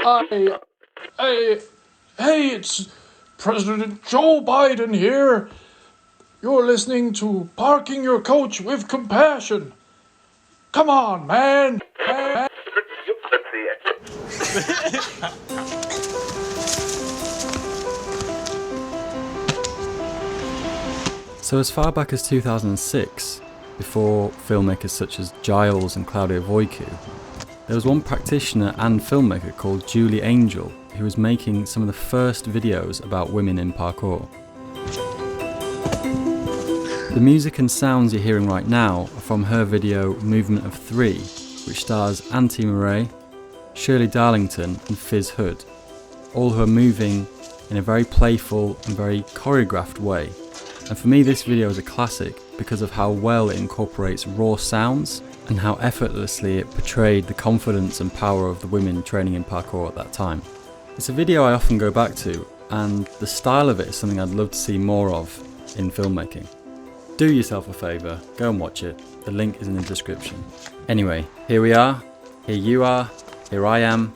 Hi, hey, hey, it's President Joe Biden here. You're listening to Parking Your Coach with Compassion. Come on, man. So as far back as 2006, before filmmakers such as Giles and Claudia Voicu, there was one practitioner and filmmaker called Julie Angel who was making some of the first videos about women in parkour. The music and sounds you're hearing right now are from her video Movement of Three, which stars Munroe, Shirley Darlington and Fizz Hood, all who are moving in a very playful and very choreographed way. And for me, this video is a classic because of how well it incorporates raw sounds and how effortlessly it portrayed the confidence and power of the women training in parkour at that time. It's a video I often go back to, and the style of it is something I'd love to see more of in filmmaking. Do yourself a favour, go and watch it. The link is in the description. Anyway, here we are, here you are, here I am.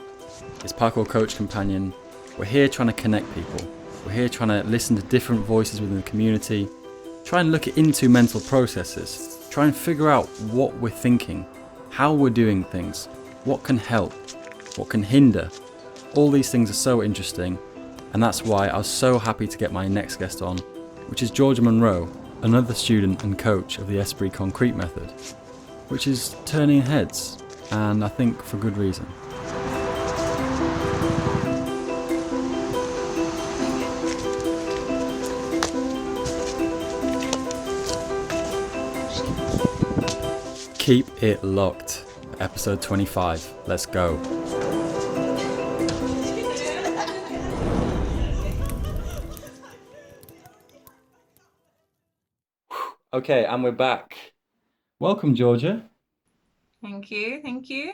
It's Parkour Coach Companion. We're here trying to connect people. We're here trying to listen to different voices within the community, try and look into mental processes, try and figure out what we're thinking, how we're doing things, what can help, what can hinder. All these things are so interesting, and that's why I was so happy to get my next guest on, which is Georgia Munroe, another student and coach of the Esprit Concrete method, which is turning heads, and I think for good reason. Keep it locked. Episode 25. Let's go. Okay, and we're back. Welcome, Georgia. Thank you, thank you.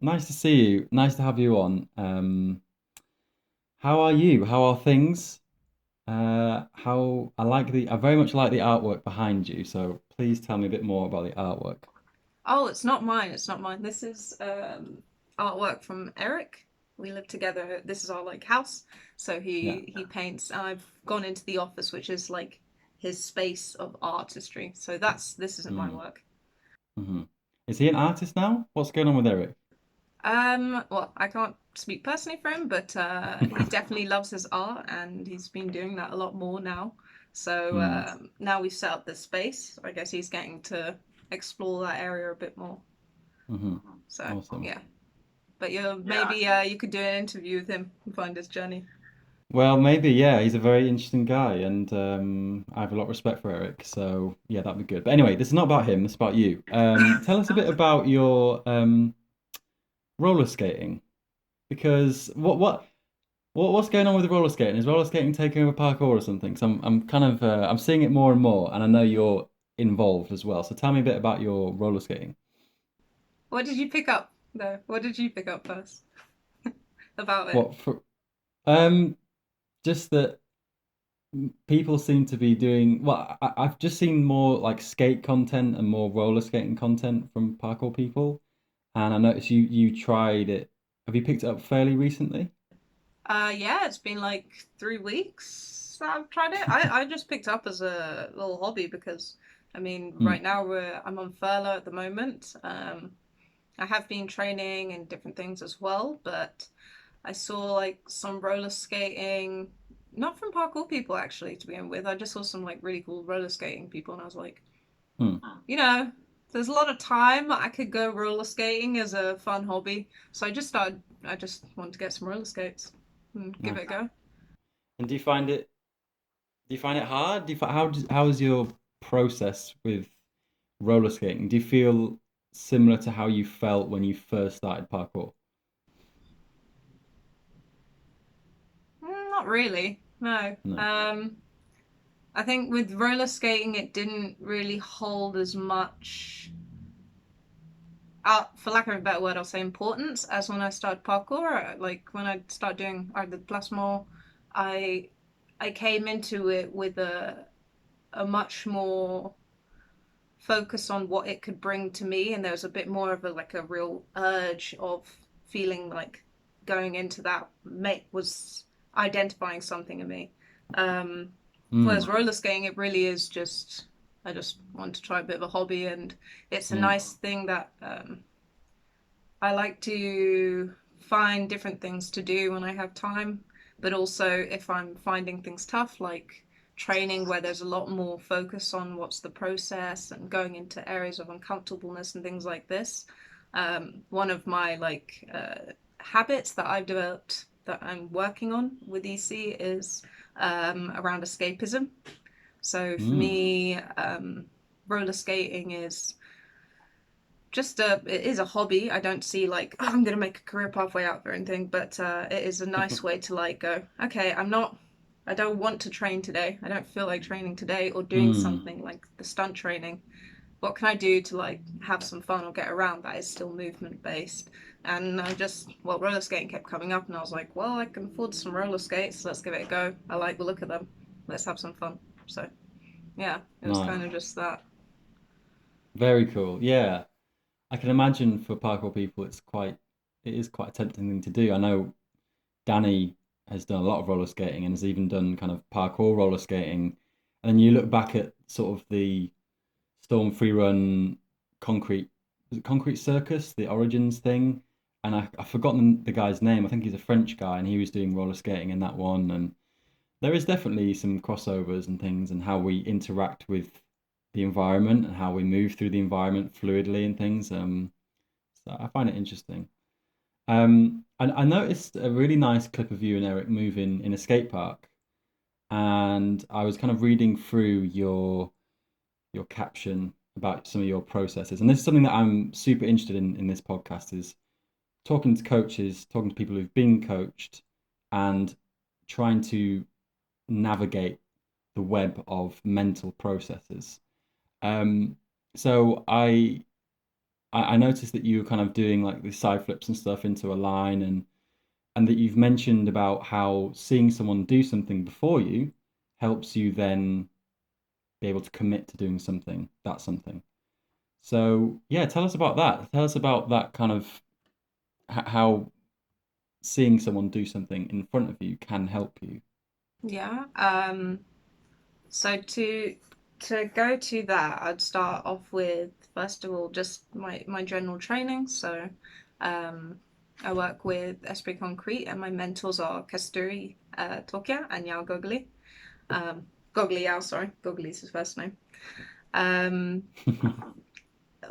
Nice to see you. Nice to have you on. How are you? How are things? I very much like the artwork behind you, so please tell me a bit more about the artwork. Oh, it's not mine, it's not mine. This is artwork from Eric. We live together. This is our like house. So Yeah. he paints. I've gone into the office, which is like his space of artistry. So this isn't my work. Mm-hmm. Is he an artist now? What's going on with Eric? Well, I can't speak personally for him, but he definitely loves his art, and he's been doing that a lot more now. So now we've set up this space. I guess he's getting to explore that area a bit more. Mm-hmm. So Awesome. yeah, but maybe you could do an interview with him and find his journey. Well, maybe, yeah, he's a very interesting guy, and I have a lot of respect for Eric, so yeah, that'd be good. But anyway, this is not about him, this is about you. Tell us a bit about your roller skating, because what's going on with the roller skating? Is roller skating taking over parkour or something? So I'm kind of I'm seeing it more and more, and I know you're involved as well. So tell me a bit about your roller skating. What did you pick up though? What did you pick up first about it? What for? Just that people seem to be doing well. I've just seen more like skate content and more roller skating content from parkour people, and I noticed you tried it. Have you picked it up fairly recently? Yeah, it's been like 3 weeks that I've tried it. I just picked up as a little hobby because I mean Hmm. right now I'm on furlough at the moment. I have been training and different things as well, but I saw like some roller skating, not from parkour people actually to begin with. I just saw some like really cool roller skating people, and I was like, Hmm. you know, there's a lot of time I could go roller skating as a fun hobby. So I just started. I just wanted to get some roller skates and give it a Nice. go. And do you find it hard? How is your process with roller skating? Do you feel similar to how you felt when you first started parkour? Not really. No. No. I think with roller skating, it didn't really hold as much, for lack of a better word, I'll say importance as when I started parkour. Like when I started doing Art the Plasmor, I I came into it with a much more focus on what it could bring to me, and there was a bit more of a like a real urge of feeling like going into that was identifying something in me. Mm. Whereas roller skating, it really is just, I just want to try a bit of a hobby, and it's a nice thing that I like to find different things to do when I have time, but also if I'm finding things tough, like training where there's a lot more focus on what's the process and going into areas of uncomfortableness and things like this. One of my habits that I've developed that I'm working on with EC is around escapism. So for me, roller skating is just it is a hobby. I don't see like, oh, I'm gonna make a career pathway out of it or anything, but it is a nice way to like go, okay, I don't want to train today. I don't feel like training today or doing something like the stunt training. What can I do to like have some fun or get around that is still movement based? And roller skating kept coming up, and I was like, well, I can afford some roller skates. Let's give it a go. I like the look of them. Let's have some fun. So yeah, it was kind of just that. Very cool. Yeah. I can imagine for parkour people, it is quite a tempting thing to do. I know Danny has done a lot of roller skating and has even done kind of parkour roller skating. And then you look back at sort of the Storm Free Run concrete, was it Concrete Circus, the Origins thing? And I've forgotten the guy's name. I think he's a French guy, and he was doing roller skating in that one. And there is definitely some crossovers and things, and how we interact with the environment and how we move through the environment fluidly and things. So I find it interesting. And I noticed a really nice clip of you and Eric moving in a skate park, and I was kind of reading through your caption about some of your processes, and this is something that I'm super interested in this podcast is talking to coaches, talking to people who've been coached, and trying to navigate the web of mental processes. So I noticed that you were kind of doing like the side flips and stuff into a line, and that you've mentioned about how seeing someone do something before you helps you then be able to commit to doing something, that's something. So yeah, tell us about that. Tell us about that kind of how seeing someone do something in front of you can help you. Yeah. So to go to that, I'd start off with first of all just my general training. So I work with Esprit Concrete, and my mentors are Kasturi Tokia and Yao Gogli. Gogli Yao, sorry, Gogli is his first name.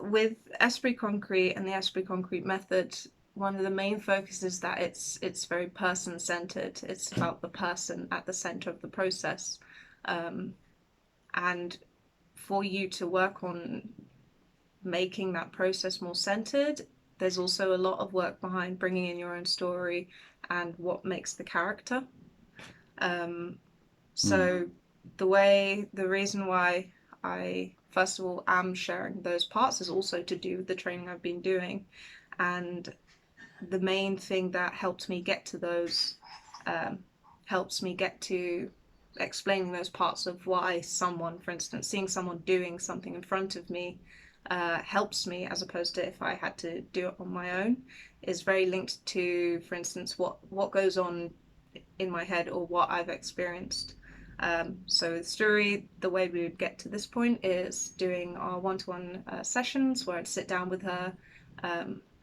With Esprit Concrete and the Esprit Concrete method, one of the main focuses is that it's very person centered. It's about the person at the center of the process. And for you to work on making that process more centered, there's also a lot of work behind bringing in your own story and what makes the character. So the reason why I first of all am sharing those parts is also to do with the training I've been doing, and the main thing that helped me get to those helps me get to explaining those parts of why someone, for instance, seeing someone doing something in front of me helps me, as opposed to if I had to do it on my own, is very linked to, for instance, what goes on in my head or what I've experienced. So with Sturi, the way we would get to this point is doing our one-to-one sessions where I'd sit down with her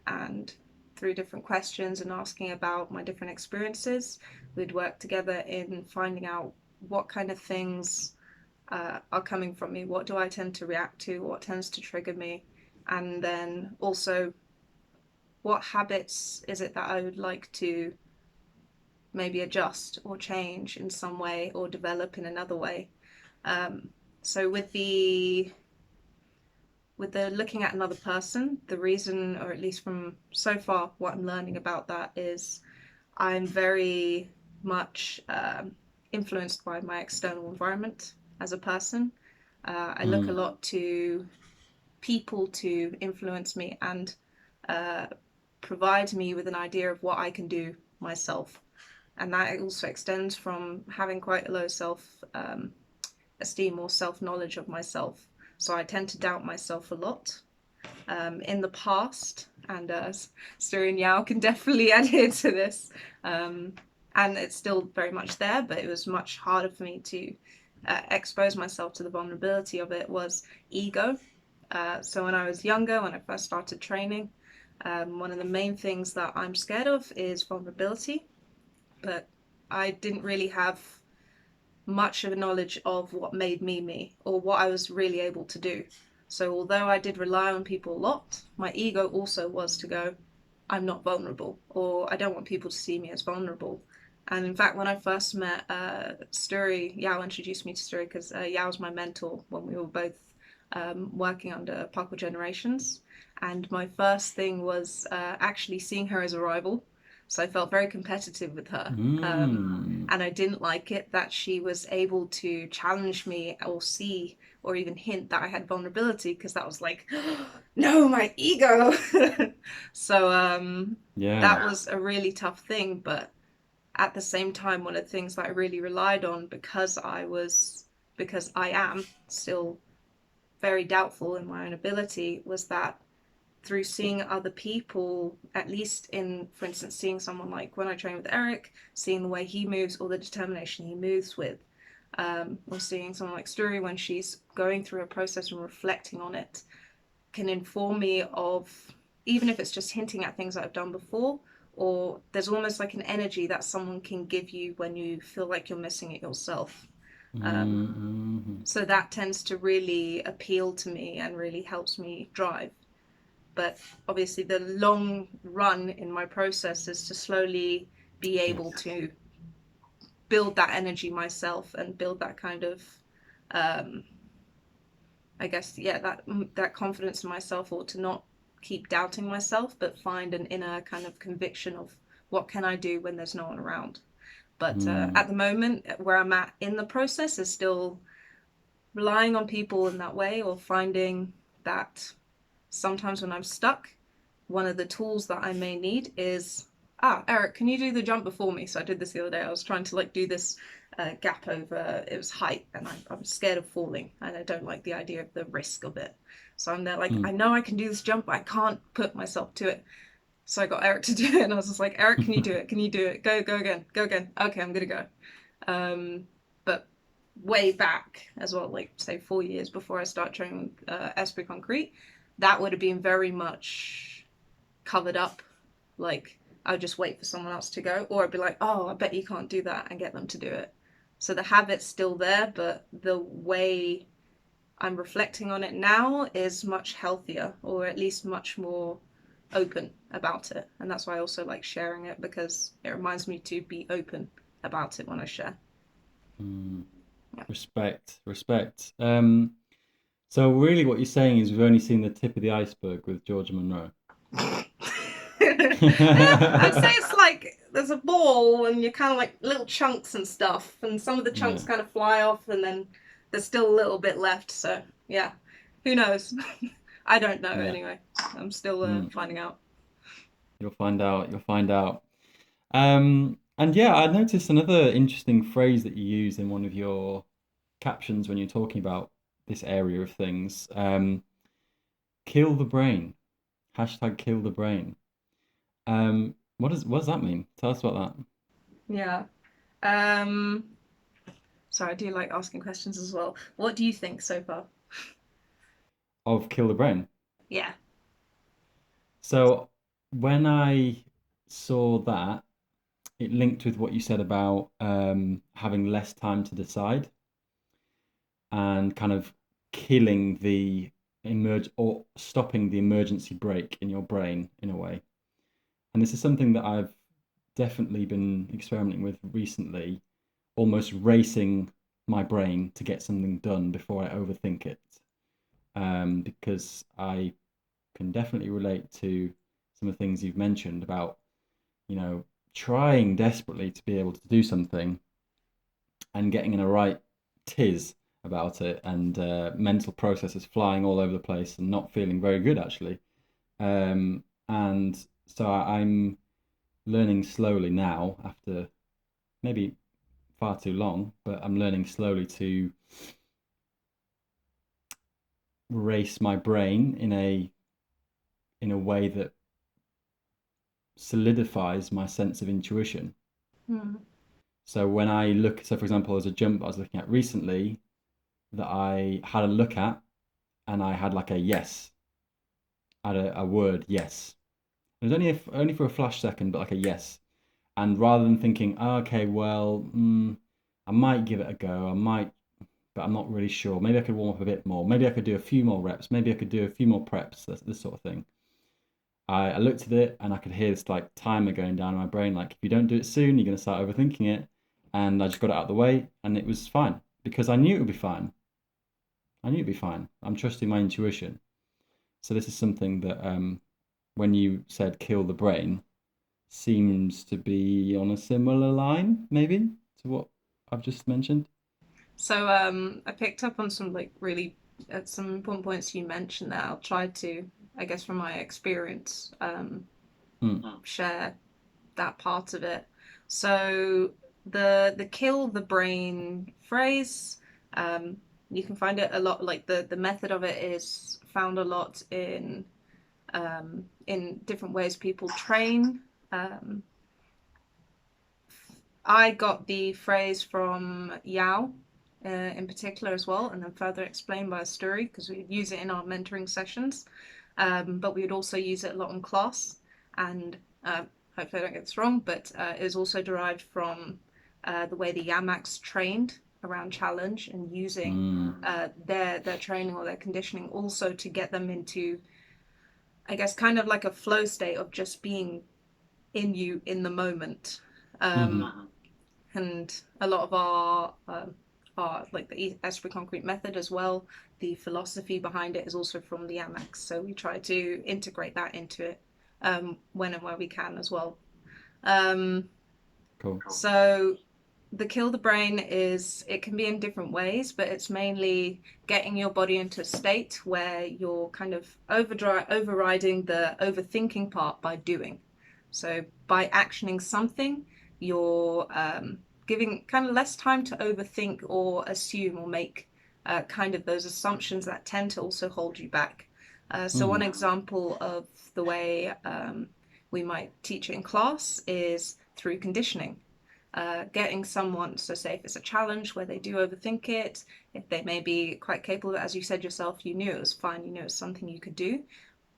and through different questions and asking about my different experiences, we'd work together in finding out what kind of things are coming from me, what do I tend to react to, what tends to trigger me, and then also what habits is it that I would like to maybe adjust or change in some way or develop in another way. So with the looking at another person, the reason, or at least from so far what I'm learning about that, is I'm very much influenced by my external environment as a person. I look a lot to people to influence me and provide me with an idea of what I can do myself. And that also extends from having quite a low self-esteem or self-knowledge of myself. So I tend to doubt myself a lot. In the past, and Stu and Yao can definitely adhere to this. And it's still very much there, but it was much harder for me to expose myself to the vulnerability of it, was ego. So when I was younger, when I first started training, one of the main things that I'm scared of is vulnerability, but I didn't really have much of a knowledge of what made me me, or what I was really able to do. So although I did rely on people a lot, my ego also was to go, I'm not vulnerable, or I don't want people to see me as vulnerable. And in fact, when I first met Sturi, Yao introduced me to Sturi because Yao was my mentor when we were both working under Parkour Generations. And my first thing was actually seeing her as a rival. So I felt very competitive with her. And I didn't like it that she was able to challenge me or see or even hint that I had vulnerability, because that was like, no, my ego. So that was a really tough thing. But at the same time, one of the things that I really relied on, because I am still very doubtful in my own ability, was that through seeing other people, at least in, for instance, seeing someone like when I train with Eric, seeing the way he moves or the determination he moves with, or seeing someone like Sturi when she's going through a process and reflecting on it, can inform me of, even if it's just hinting at things that I've done before, or there's almost like an energy that someone can give you when you feel like you're missing it yourself. So that tends to really appeal to me and really helps me drive. But obviously the long run in my process is to slowly be able to build that energy myself and build that kind of I guess that confidence in myself, or to not keep doubting myself, but find an inner kind of conviction of what can I do when there's no one around. But at the moment, where I'm at in the process is still relying on people in that way, or finding that sometimes when I'm stuck, one of the tools that I may need is, Eric, can you do the jump before me? So I did this the other day. I was trying to like do this gap over, it was height, and I'm scared of falling, and I don't like the idea of the risk of it. So I'm there like, I know I can do this jump, but I can't put myself to it. So I got Eric to do it, and I was just like, Eric, can you do it? Can you do it? Go again. Okay, I'm gonna go. But way back as well, like say 4 years before I start training Esprit Concrete, that would have been very much covered up. Like I would just wait for someone else to go, or I'd be like, oh, I bet you can't do that, and get them to do it. So the habit's still there, but the way I'm reflecting on it now is much healthier, or at least much more open about it. And that's why I also like sharing it, because it reminds me to be open about it when I share. Yeah. Respect. So really what you're saying is we've only seen the tip of the iceberg with Georgia Munroe. I'd say it's like there's a ball and you're kind of like little chunks and stuff, and some of the chunks kind of fly off, and then there's still a little bit left. So yeah, who knows? I don't know anyway. I'm still finding out. You'll find out. And yeah, I noticed another interesting phrase that you use in one of your captions when you're talking about this area of things. Kill the brain. Hashtag kill the brain. What does that mean? Tell us about that. Yeah. Sorry, I do like asking questions as well. What do you think so far? Of kill the brain. Yeah. So when I saw that, it linked with what you said about having less time to decide and kind of killing the or stopping the emergency brake in your brain in a way. And this is something that I've definitely been experimenting with recently, almost racing my brain to get something done before I overthink it. Because I can definitely relate to some of the things you've mentioned about, trying desperately to be able to do something and getting in a right tiz about it, and mental processes flying all over the place and not feeling very good actually. And so I'm learning slowly now, after maybe far too long, but I'm learning slowly to race my brain in a way that solidifies my sense of intuition. Hmm. So when I look, so for example, there's a jump I was looking at recently that I had a look at, and I had like a yes, I had a word yes. It was only for a flash second, but like a yes. And rather than thinking, oh, okay, well, I might give it a go, I might, but I'm not really sure. Maybe I could warm up a bit more. Maybe I could do a few more reps. Maybe I could do a few more preps. This sort of thing. I looked at it and I could hear this like timer going down in my brain. Like, if you don't do it soon, you're going to start overthinking it. And I just got it out of the way, and it was fine because I knew it would be fine. I knew it'd be fine. I'm trusting my intuition. So this is something that, when you said kill the brain, seems to be on a similar line, maybe, to what I've just mentioned. So I picked up on some like really at some important points you mentioned there. I'll try to, I guess, from my experience, share that part of it. So the kill the brain phrase, um, you can find it a lot. Like the method of it is found a lot in different ways people train. Um, I got the phrase from Yao in particular as well, and then further explained by Kasturi because we'd use it in our mentoring sessions, but we would also use it a lot in class. And hopefully I don't get this wrong, but it is also derived from the way the Imax trained around challenge and using their training or their conditioning also to get them into, I guess, kind of like a flow state of just being in the moment. Mm-hmm. And a lot of our like the Esprit Concrete method as well. The philosophy behind it is also from the Imax, so we try to integrate that into it when and where we can as well. Cool. So the kill the brain is it can be in different ways, but it's mainly getting your body into a state where you're kind of overriding the overthinking part by doing. So by actioning something, you're giving kind of less time to overthink or assume or make kind of those assumptions that tend to also hold you back. So one example of the way we might teach it in class is through conditioning. Getting someone, so say if it's a challenge where they do overthink it, if they may be quite capable, as you said yourself, you knew it was fine, you knew it was something you could do,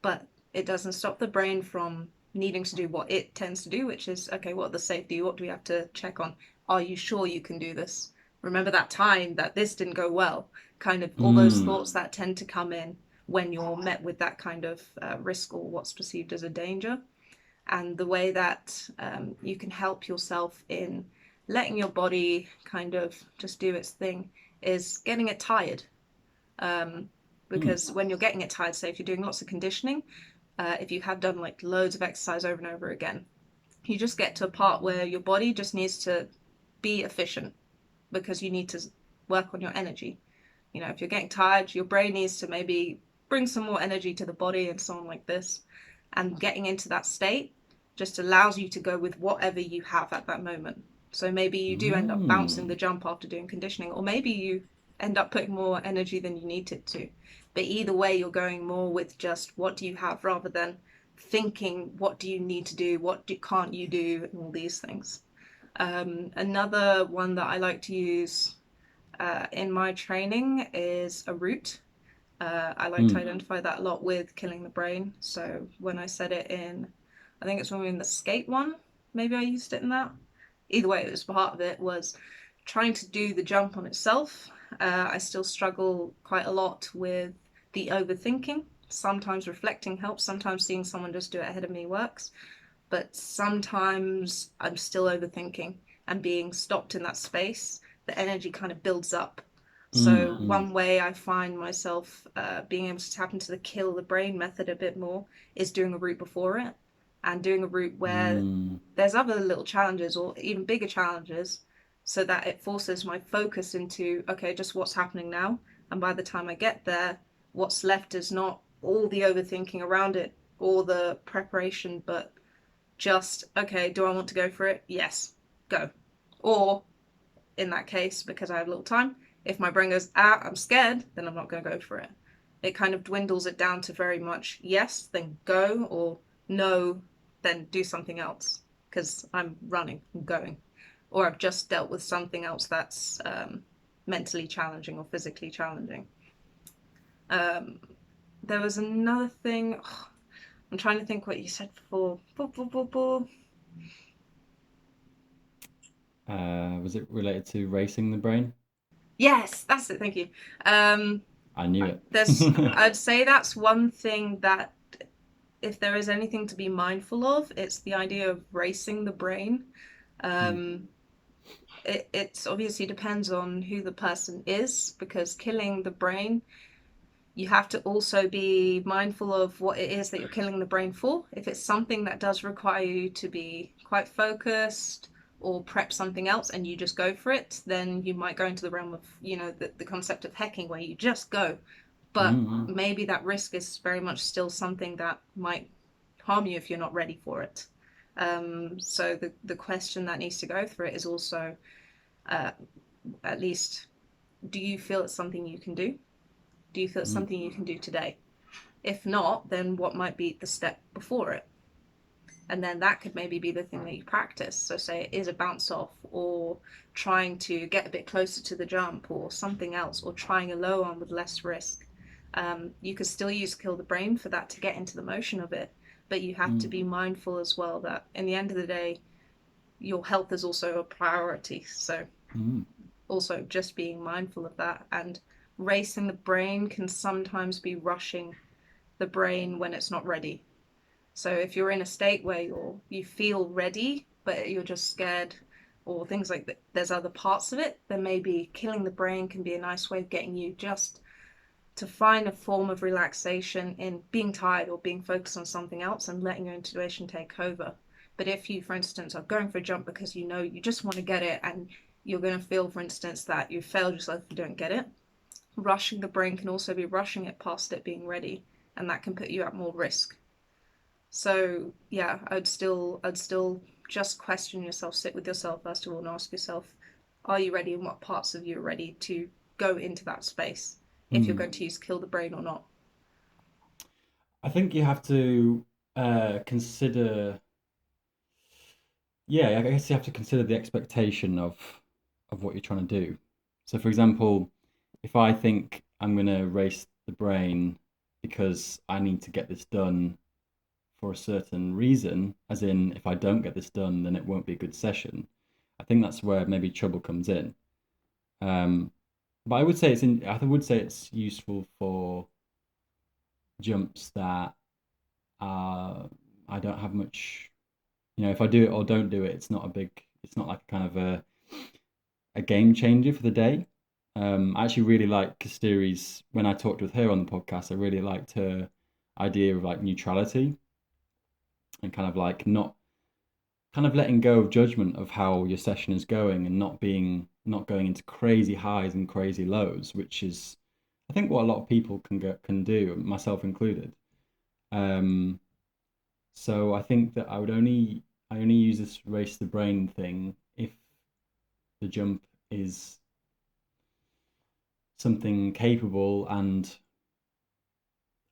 but it doesn't stop the brain from needing to do what it tends to do, which is, okay, what are the safety? What do we have to check on? Are you sure you can do this? Remember that time that this didn't go well? Kind of all those thoughts that tend to come in when you're met with that kind of risk or what's perceived as a danger. And the way that you can help yourself in letting your body kind of just do its thing is getting it tired. Because when you're getting it tired, say if you're doing lots of conditioning, if you have done like loads of exercise over and over again, you just get to a part where your body just needs to be efficient because you need to work on your energy. You know, if you're getting tired, your brain needs to maybe bring some more energy to the body and so on like this. And getting into that state just allows you to go with whatever you have at that moment. So maybe you do end up bouncing the jump after doing conditioning, or maybe you end up putting more energy than you needed to. But either way, you're going more with just what do you have rather than thinking what do you need to do, can't you do, and all these things. Another one that I like to use in my training is a route. I like to identify that a lot with killing the brain. So when I said it in, I think it's when we were in the skate one, maybe I used it in that. Either way, it was part of it was trying to do the jump on itself. I still struggle quite a lot with the overthinking. Sometimes reflecting helps, sometimes seeing someone just do it ahead of me works. But sometimes I'm still overthinking and being stopped in that space. The energy kind of builds up. So one way I find myself being able to tap into the kill the brain method a bit more is doing a route before it and doing a route where there's other little challenges or even bigger challenges so that it forces my focus into, okay, just what's happening now. And by the time I get there, what's left is not all the overthinking around it or the preparation, but just, okay, do I want to go for it? Yes, go. Or in that case, because I have little time, if my brain goes, I'm scared, then I'm not going to go for it. It kind of dwindles it down to very much yes, then go, or no, then do something else because I'm running, I'm going, or I've just dealt with something else that's mentally challenging or physically challenging. There was another thing. Oh, I'm trying to think what you said before. Was it related to racing the brain? Yes, that's it. Thank you. I knew it. I'd say that's one thing that if there is anything to be mindful of, it's the idea of racing the brain. It's obviously depends on who the person is, because killing the brain, you have to also be mindful of what it is that you're killing the brain for. If it's something that does require you to be quite focused or prep something else and you just go for it, then you might go into the realm of, the concept of hacking where you just go. But maybe that risk is very much still something that might harm you if you're not ready for it. So the question that needs to go through it is also, at least, do you feel it's something you can do? Do you feel it's something you can do today? If not, then what might be the step before it? And then that could maybe be the thing that you practice. So say it is a bounce off, or trying to get a bit closer to the jump, or something else, or trying a low one with less risk. You could still use Kill the Brain for that to get into the motion of it, but you have to be mindful as well that in the end of the day, your health is also a priority. So also just being mindful of that. And racing the brain can sometimes be rushing the brain when it's not ready. So if you're in a state where you feel ready, but you're just scared or things like that, there's other parts of it, then maybe killing the brain can be a nice way of getting you just to find a form of relaxation in being tired or being focused on something else and letting your intuition take over. But if you, for instance, are going for a jump because you just want to get it, and you're going to feel, for instance, that you failed yourself if you don't get it, rushing the brain can also be rushing it past it being ready, and that can put you at more risk. So yeah, I'd still just question yourself, sit with yourself first of all, and ask yourself, are you ready, and what parts of you are ready to go into that space if you're going to use Kill the Brain or not? I think you have to consider. Yeah, I guess you have to consider the expectation of what you're trying to do. So, for example, if I think I'm going to race the brain because I need to get this done for a certain reason, as in if I don't get this done, then it won't be a good session. I think that's where maybe trouble comes in. But I would say it's useful for jumps that I don't have much. If I do it or don't do it, it's not like kind of a game changer for the day. I actually really like Kasturi's, when I talked with her on the podcast, I really liked her idea of like neutrality and kind of like not kind of letting go of judgment of how your session is going, and not going into crazy highs and crazy lows, which is I think what a lot of people can do, myself included. So I think that I only use this race the brain thing if the jump is something capable and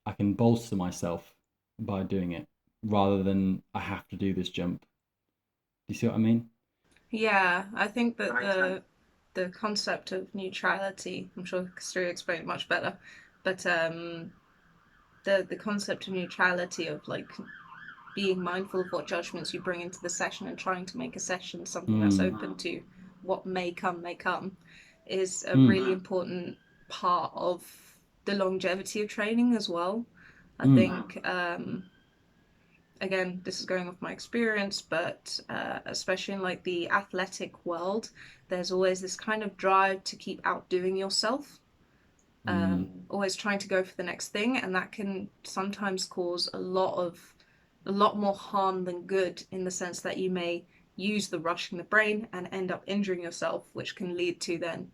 I can bolster myself by doing it, rather than I have to do this jump. Do you see what I mean? Yeah, I think that the concept of neutrality, I'm sure Kasturi explained it much better, but the concept of neutrality, of like being mindful of what judgments you bring into the session and trying to make a session something that's open to what may come, is a really important part of the longevity of training as well. I think, again, this is going off my experience, but especially in like the athletic world, there's always this kind of drive to keep outdoing yourself. Always trying to go for the next thing, and that can sometimes cause a lot more harm than good, in the sense that you may use the rushing the brain and end up injuring yourself, which can lead to then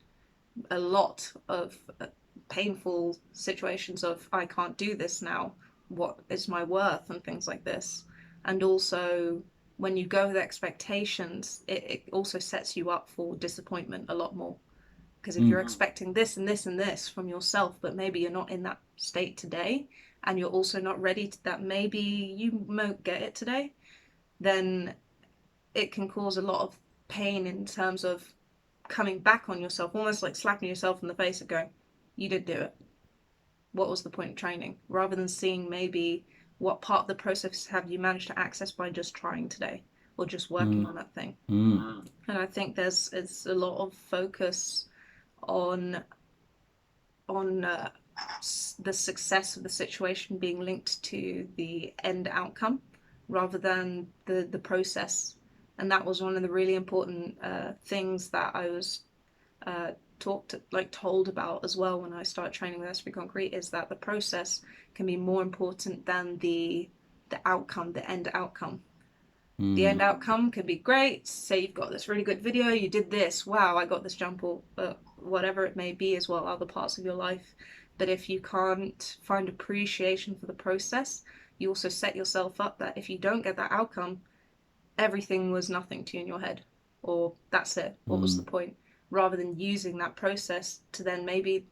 a lot of painful situations of, I can't do this now, what is my worth, and things like this. And also, when you go with expectations, it also sets you up for disappointment a lot more. Because if you're expecting this and this and this from yourself, but maybe you're not in that state today, and you're also not ready to, that maybe you won't get it today, then it can cause a lot of pain in terms of coming back on yourself, almost like slapping yourself in the face and going, you did do it. What was the point of training? Rather than seeing maybe what part of the process have you managed to access by just trying today or just working on that thing. And I think there's a lot of focus on the success of the situation being linked to the end outcome rather than the process. And that was one of the really important things that I was told about as well when I started training with Esprit Concrete, is that the process can be more important than the outcome, the end outcome. The end outcome can be great. Say you've got this really good video, you did this, wow, I got this jump, or whatever it may be as well, other parts of your life. But if you can't find appreciation for the process, you also set yourself up that if you don't get that outcome, everything was nothing to you in your head, or that's it, what was the point? Rather than using that process to then maybe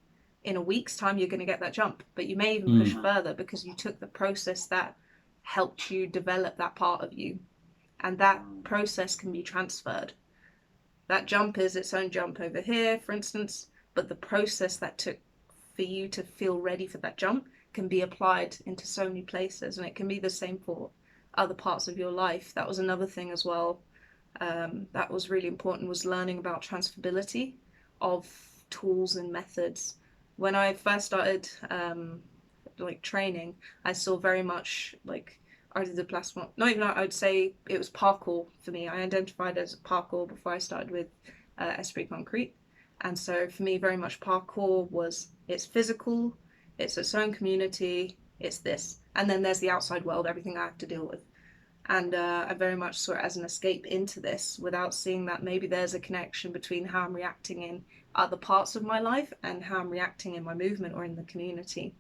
in a week's time you're going to get that jump, but you may even push further because you took the process that helped you develop that part of you, and that process can be transferred. That jump is its own jump over here, for instance, but the process that took for you to feel ready for that jump can be applied into so many places, and it can be the same for other parts of your life. That was another thing as well that was really important, was learning about transferability of tools and methods. When I first started training, I saw very much like art of the plasma. Not even, I would say it was parkour for me. I identified as parkour before I started with Esprit Concrete. And so for me, very much parkour was, it's physical, it's its own community, it's this. And then there's the outside world, everything I have to deal with. And I very much saw it as an escape into this without seeing that maybe there's a connection between how I'm reacting in other parts of my life and how I'm reacting in my movement or in the community.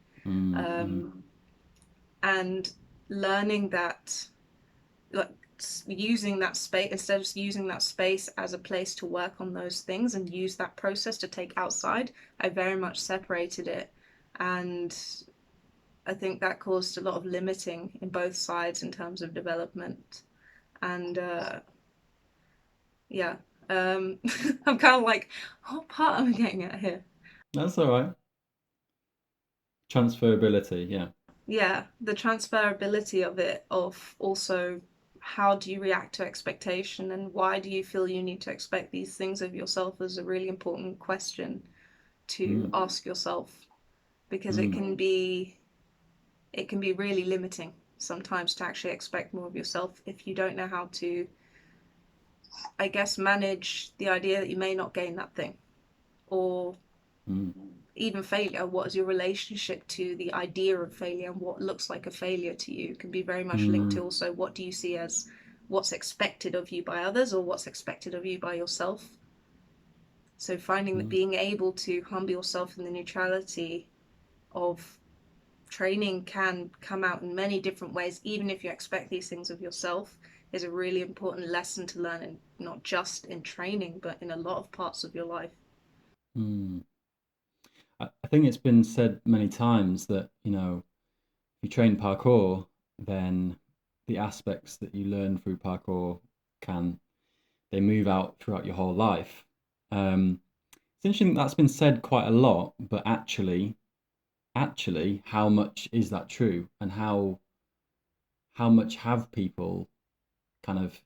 And learning that, like, using that space, instead of using that space as a place to work on those things and use that process to take outside, I very much separated it. And I think that caused a lot of limiting in both sides in terms of development. And yeah, I'm kind of like, what part am I getting at here? That's all right. Transferability, yeah. Yeah, the transferability of it, of also how do you react to expectation and why do you feel you need to expect these things of yourself, is a really important question to ask yourself, because it can be really limiting sometimes to actually expect more of yourself if you don't know how to, I guess, manage the idea that you may not gain that thing, or even failure. What is your relationship to the idea of failure, and what looks like a failure to you can be very much linked to also what do you see as what's expected of you by others or what's expected of you by yourself. So finding that being able to humble yourself in the neutrality of training can come out in many different ways, even if you expect these things of yourself, is a really important lesson to learn, and not just in training, but in a lot of parts of your life. I think it's been said many times that, you know, if you train parkour, then the aspects that you learn through parkour they move out throughout your whole life. It's interesting that's been said quite a lot, but actually, how much is that true, and how much have people kind of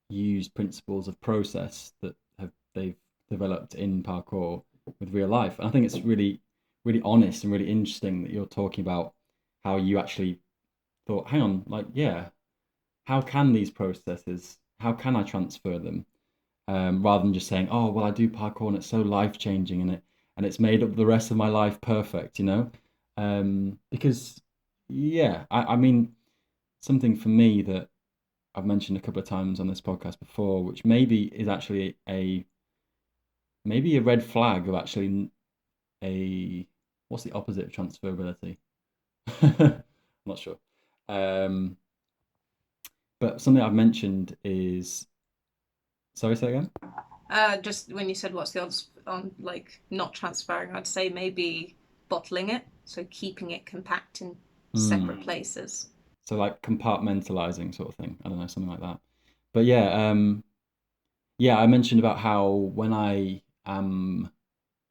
used principles of process that they've developed in parkour with real life? And I think it's really, really honest and really interesting that you're talking about how you actually thought, hang on, like, yeah, how can these processes, how can I transfer them? Rather than just saying, oh, well, I do parkour and it's so life changing and it's made up the rest of my life perfect, you know? Because, yeah, I mean, something for me that I've mentioned a couple of times on this podcast before, which maybe is actually maybe a red flag of actually what's the opposite of transferability? I'm not sure. But something I've mentioned is, sorry, say again? Just when you said what's the odds on like not transferring, I'd say maybe bottling it, so keeping it compact in separate places. So like compartmentalizing sort of thing. I don't know, something like that. But yeah, I mentioned about how when I am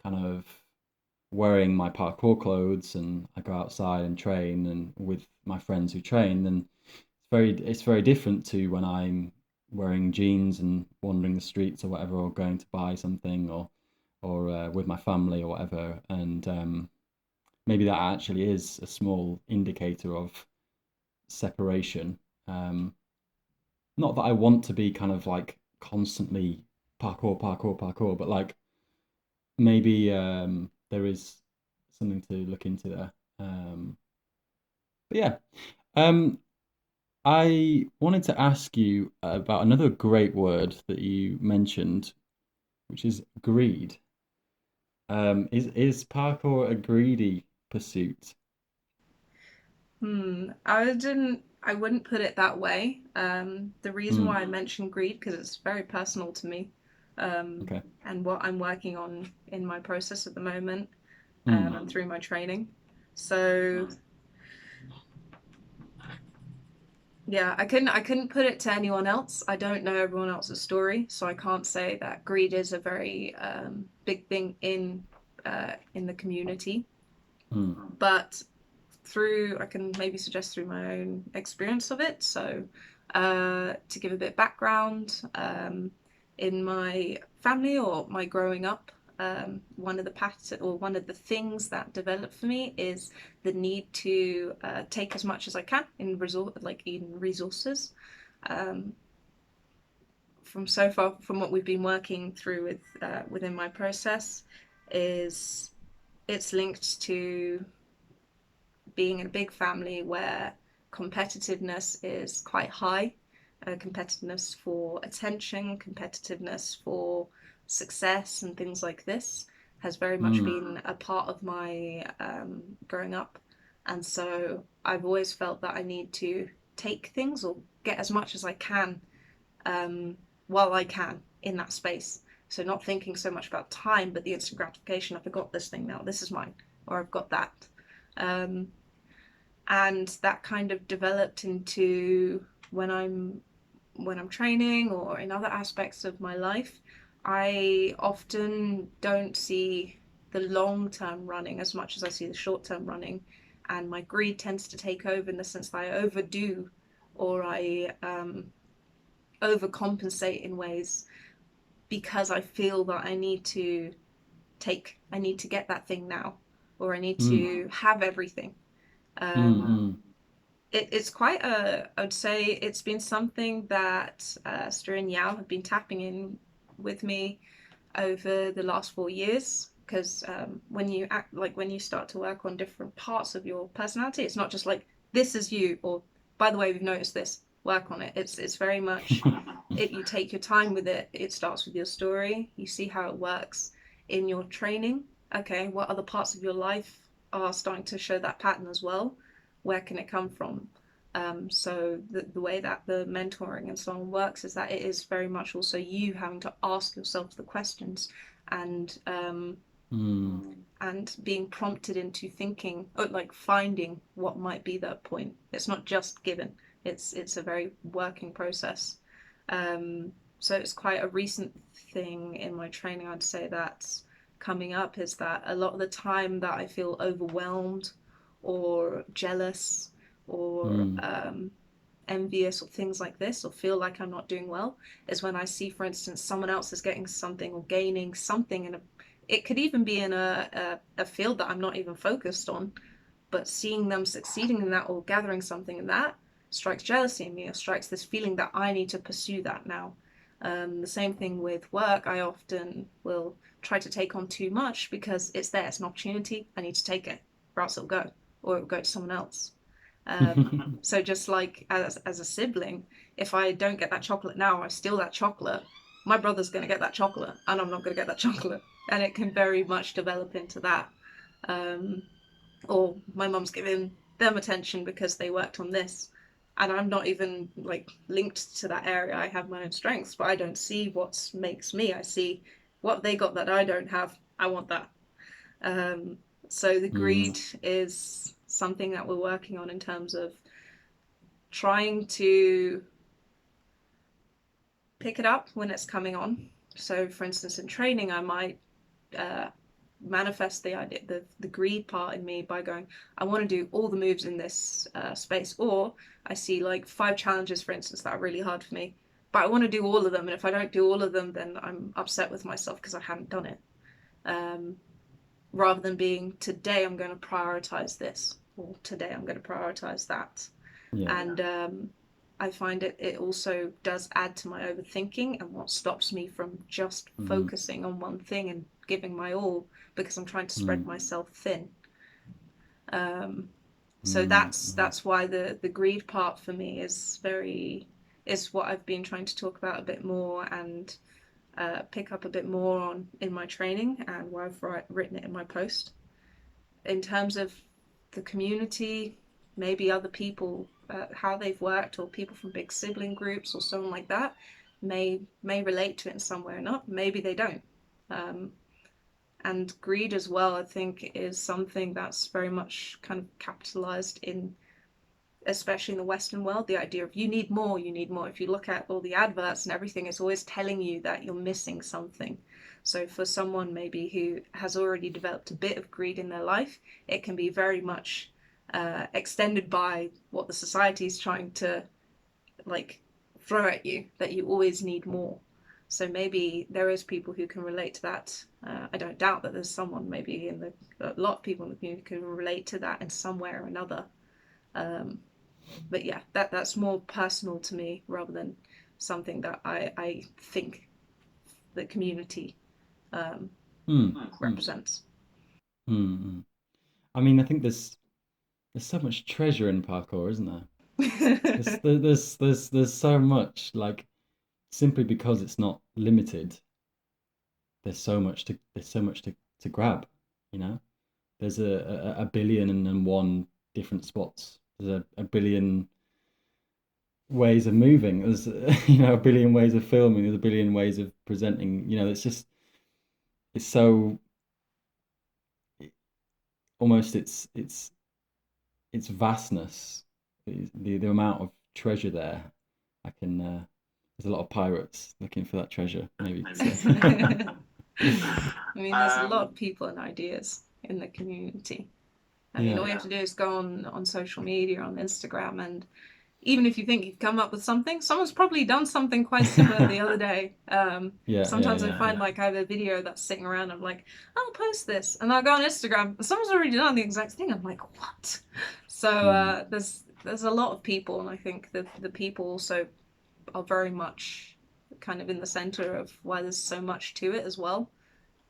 kind of wearing my parkour clothes and I go outside and train and with my friends who train, then it's very different to when I'm wearing jeans and wandering the streets or whatever, or going to buy something, or with my family or whatever. And maybe that actually is a small indicator of separation. Um, Not that I want to be kind of like constantly parkour, parkour, parkour, but like maybe there is something to look into there. But yeah, um, I wanted to ask you about another great word that you mentioned, which is greed. Is parkour a greedy pursuit? I wouldn't put it that way. The reason Mm, why I mentioned greed, because it's very personal to me, okay. and what I'm working on in my process at the moment, Mm, and through my training. So yeah, I couldn't put it to anyone else. I don't know everyone else's story, so I can't say that greed is a very big thing in the community. mm, But through, I can maybe suggest through my own experience of it. So, to give a bit of background, in my family or my growing up, one of the one of the things that developed for me is the need to take as much as I can in resources. Um, from so far, from what we've been working through within my process, is it's linked to being in a big family where competitiveness is quite high, competitiveness for attention, competitiveness for success, and things like this has very much mm, been a part of my growing up. And so I've always felt that I need to take things or get as much as I can um, while I can in that space. So not thinking so much about time, but the instant gratification of I got this thing now, this is mine, or I've got that. Um, and that kind of developed into when I'm when I'm training or in other aspects of my life, I often don't see the long term running as much as I see the short term running, and my greed tends to take over in the sense that I overdo or I overcompensate in ways because I feel that I need to get that thing now, or I need mm, to have everything. mm, Um, mm, it's quite I would say it's been something that Stu and Yao have been tapping in with me over the last 4 years. Because when you act like when you start to work on different parts of your personality, it's not just like this is you, or by the way, we've noticed this, work on it. It's very much it. You take your time with it. It starts with your story. You see how it works in your training. Okay, what other parts of your life are starting to show that pattern as well? Where can it come from? So the way that the mentoring and so on works is that it is very much also you having to ask yourself the questions and mm, being prompted into thinking or like finding what might be that point. It's not just given. It's a very working process. So it's quite a recent thing in my training. I'd say that's coming up is that a lot of the time that I feel overwhelmed or jealous or mm, envious or things like this or feel like I'm not doing well is when I see, for instance, someone else is getting something or gaining something in a it could even be in a field that I'm not even focused on, but seeing them succeeding in that or gathering something in that strikes jealousy in me or strikes this feeling that I need to pursue that now. The same thing with work. I often will try to take on too much because it's there, it's an opportunity. I need to take it, or else it'll go, or it'll go to someone else. So just like as a sibling, if I don't get that chocolate now, I steal that chocolate. My brother's going to get that chocolate, and I'm not going to get that chocolate, and it can very much develop into that. Um, or my mum's giving them attention because they worked on this, and I'm not even like linked to that area. I have my own strengths, but I don't see what makes me. I see what they got that I don't have. I want that. Um, so the mm, greed is something that we're working on in terms of trying to pick it up when it's coming on. So, for instance, in training, I might manifest the idea, the greed part in me by going, I want to do all the moves in this space. Or I see like 5 challenges, for instance, that are really hard for me, but I want to do all of them. And if I don't do all of them, then I'm upset with myself because I haven't done it. Rather than being, today I'm going to prioritize this, or today I'm going to prioritize that. Yeah. And I find it also does add to my overthinking and what stops me from just focusing on one thing and giving my all, because I'm trying to spread myself thin. So that's why the greed part for me is what I've been trying to talk about a bit more and pick up a bit more on in my training, and where I've written it in my post. In terms of the community, maybe other people, how they've worked, or people from big sibling groups or something like that, may relate to it in some way or not. Maybe they don't. And greed as well, I think, is something that's very much kind of capitalized in, especially in the Western world, the idea of you need more, you need more. If you look at all the adverts and everything, it's always telling you that you're missing something. So for someone maybe who has already developed a bit of greed in their life, it can be very much extended by what the society is trying to like throw at you, that you always need more. So maybe there is people who can relate to that. I don't doubt that there's someone maybe a lot of people in the community can relate to that in some way or another. But yeah, that's more personal to me rather than something that I think the community represents. I mean, I think there's so much treasure in parkour, isn't there? There's so much, like, simply because it's not limited. There's so much to grab, you know. There's a billion and one different spots. There's a billion ways of moving. There's a billion ways of filming. There's a billion ways of presenting. It's so almost its vastness, the amount of treasure there. There's a lot of pirates looking for that treasure, maybe you could say. I mean, there's a lot of people and ideas in the community. I mean, all you have to do is go on social media, on Instagram, and even if you think you've come up with something, someone's probably done something quite similar the other day. Sometimes I find like I have a video that's sitting around, I'm like, I'll post this, and I'll go on Instagram, and someone's already done the exact thing. I'm like, what? So there's a lot of people, and I think the people also are very much kind of in the center of why there's so much to it as well.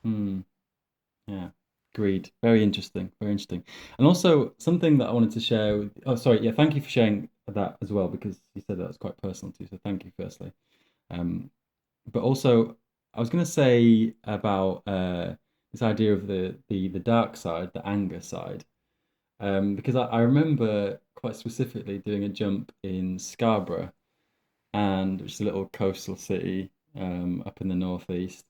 Yeah, greed. Very interesting. Very interesting. And also something that I wanted to share with, oh, sorry. Yeah, thank you for sharing that as well, because you said that was quite personal too. So thank you, firstly. But also, I was going to say about this idea of the dark side, the anger side, because I remember quite specifically doing a jump in Scarborough, and which is a little coastal city up in the northeast.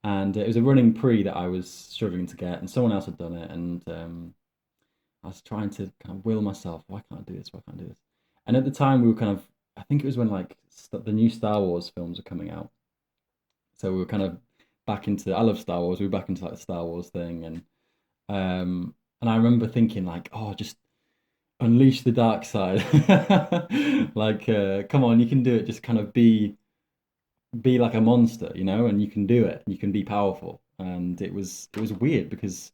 And it was a running pre that I was struggling to get, and someone else had done it, and I was trying to kind of will myself, why can't I do this? Why can't I do this? And at the time, we were kind of, I think it was when like the new Star Wars films were coming out, so we were kind of back into. I love Star Wars. We were back into like the Star Wars thing, and I remember thinking like, oh, just unleash the dark side, like, come on, you can do it. Just kind of be like a monster, and you can do it. You can be powerful. And it was weird because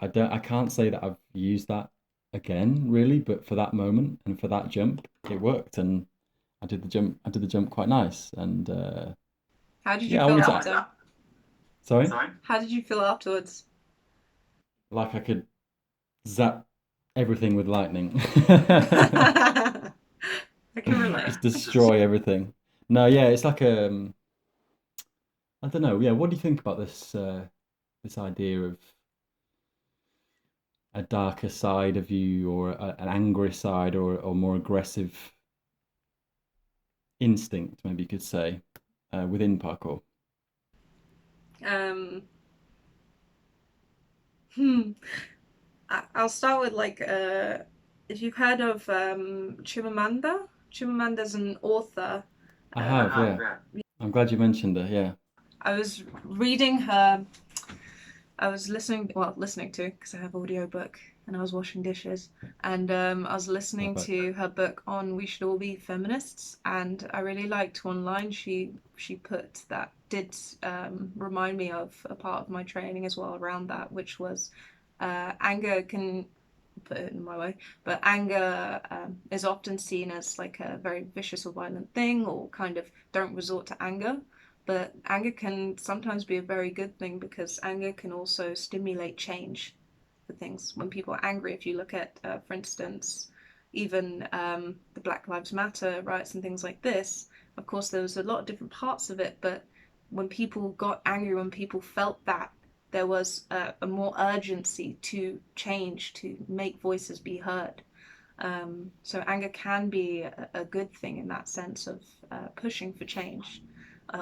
I can't say that I've used that again really, but for that moment and for that jump, it worked, and I did the jump quite nice. And how did you feel after? Sorry? How did you feel afterwards? Like I could zap everything with lightning. I can relate. Just destroy everything. No, yeah, it's like I don't know. Yeah, what do you think about this idea of a darker side of you, or an angry side, or more aggressive instinct, maybe you could say, within parkour? I'll start with like if you've heard of Chimamanda's an author I have, yeah. I'm glad you mentioned her, yeah. I was reading her. I was listening to, because I have audiobook, and I was washing dishes, and I was listening Perfect. to her book on We Should All Be Feminists, and I really liked one line she put that did remind me of a part of my training as well around that, which was anger can put it in my way, but anger is often seen as like a very vicious or violent thing, or kind of don't resort to anger. But anger can sometimes be a very good thing, because anger can also stimulate change for things. When people are angry, if you look at, for instance, even the Black Lives Matter riots and things like this, of course, there was a lot of different parts of it, but when people got angry, when people felt that, there was a more urgency to change, to make voices be heard. So anger can be a good thing in that sense of pushing for change,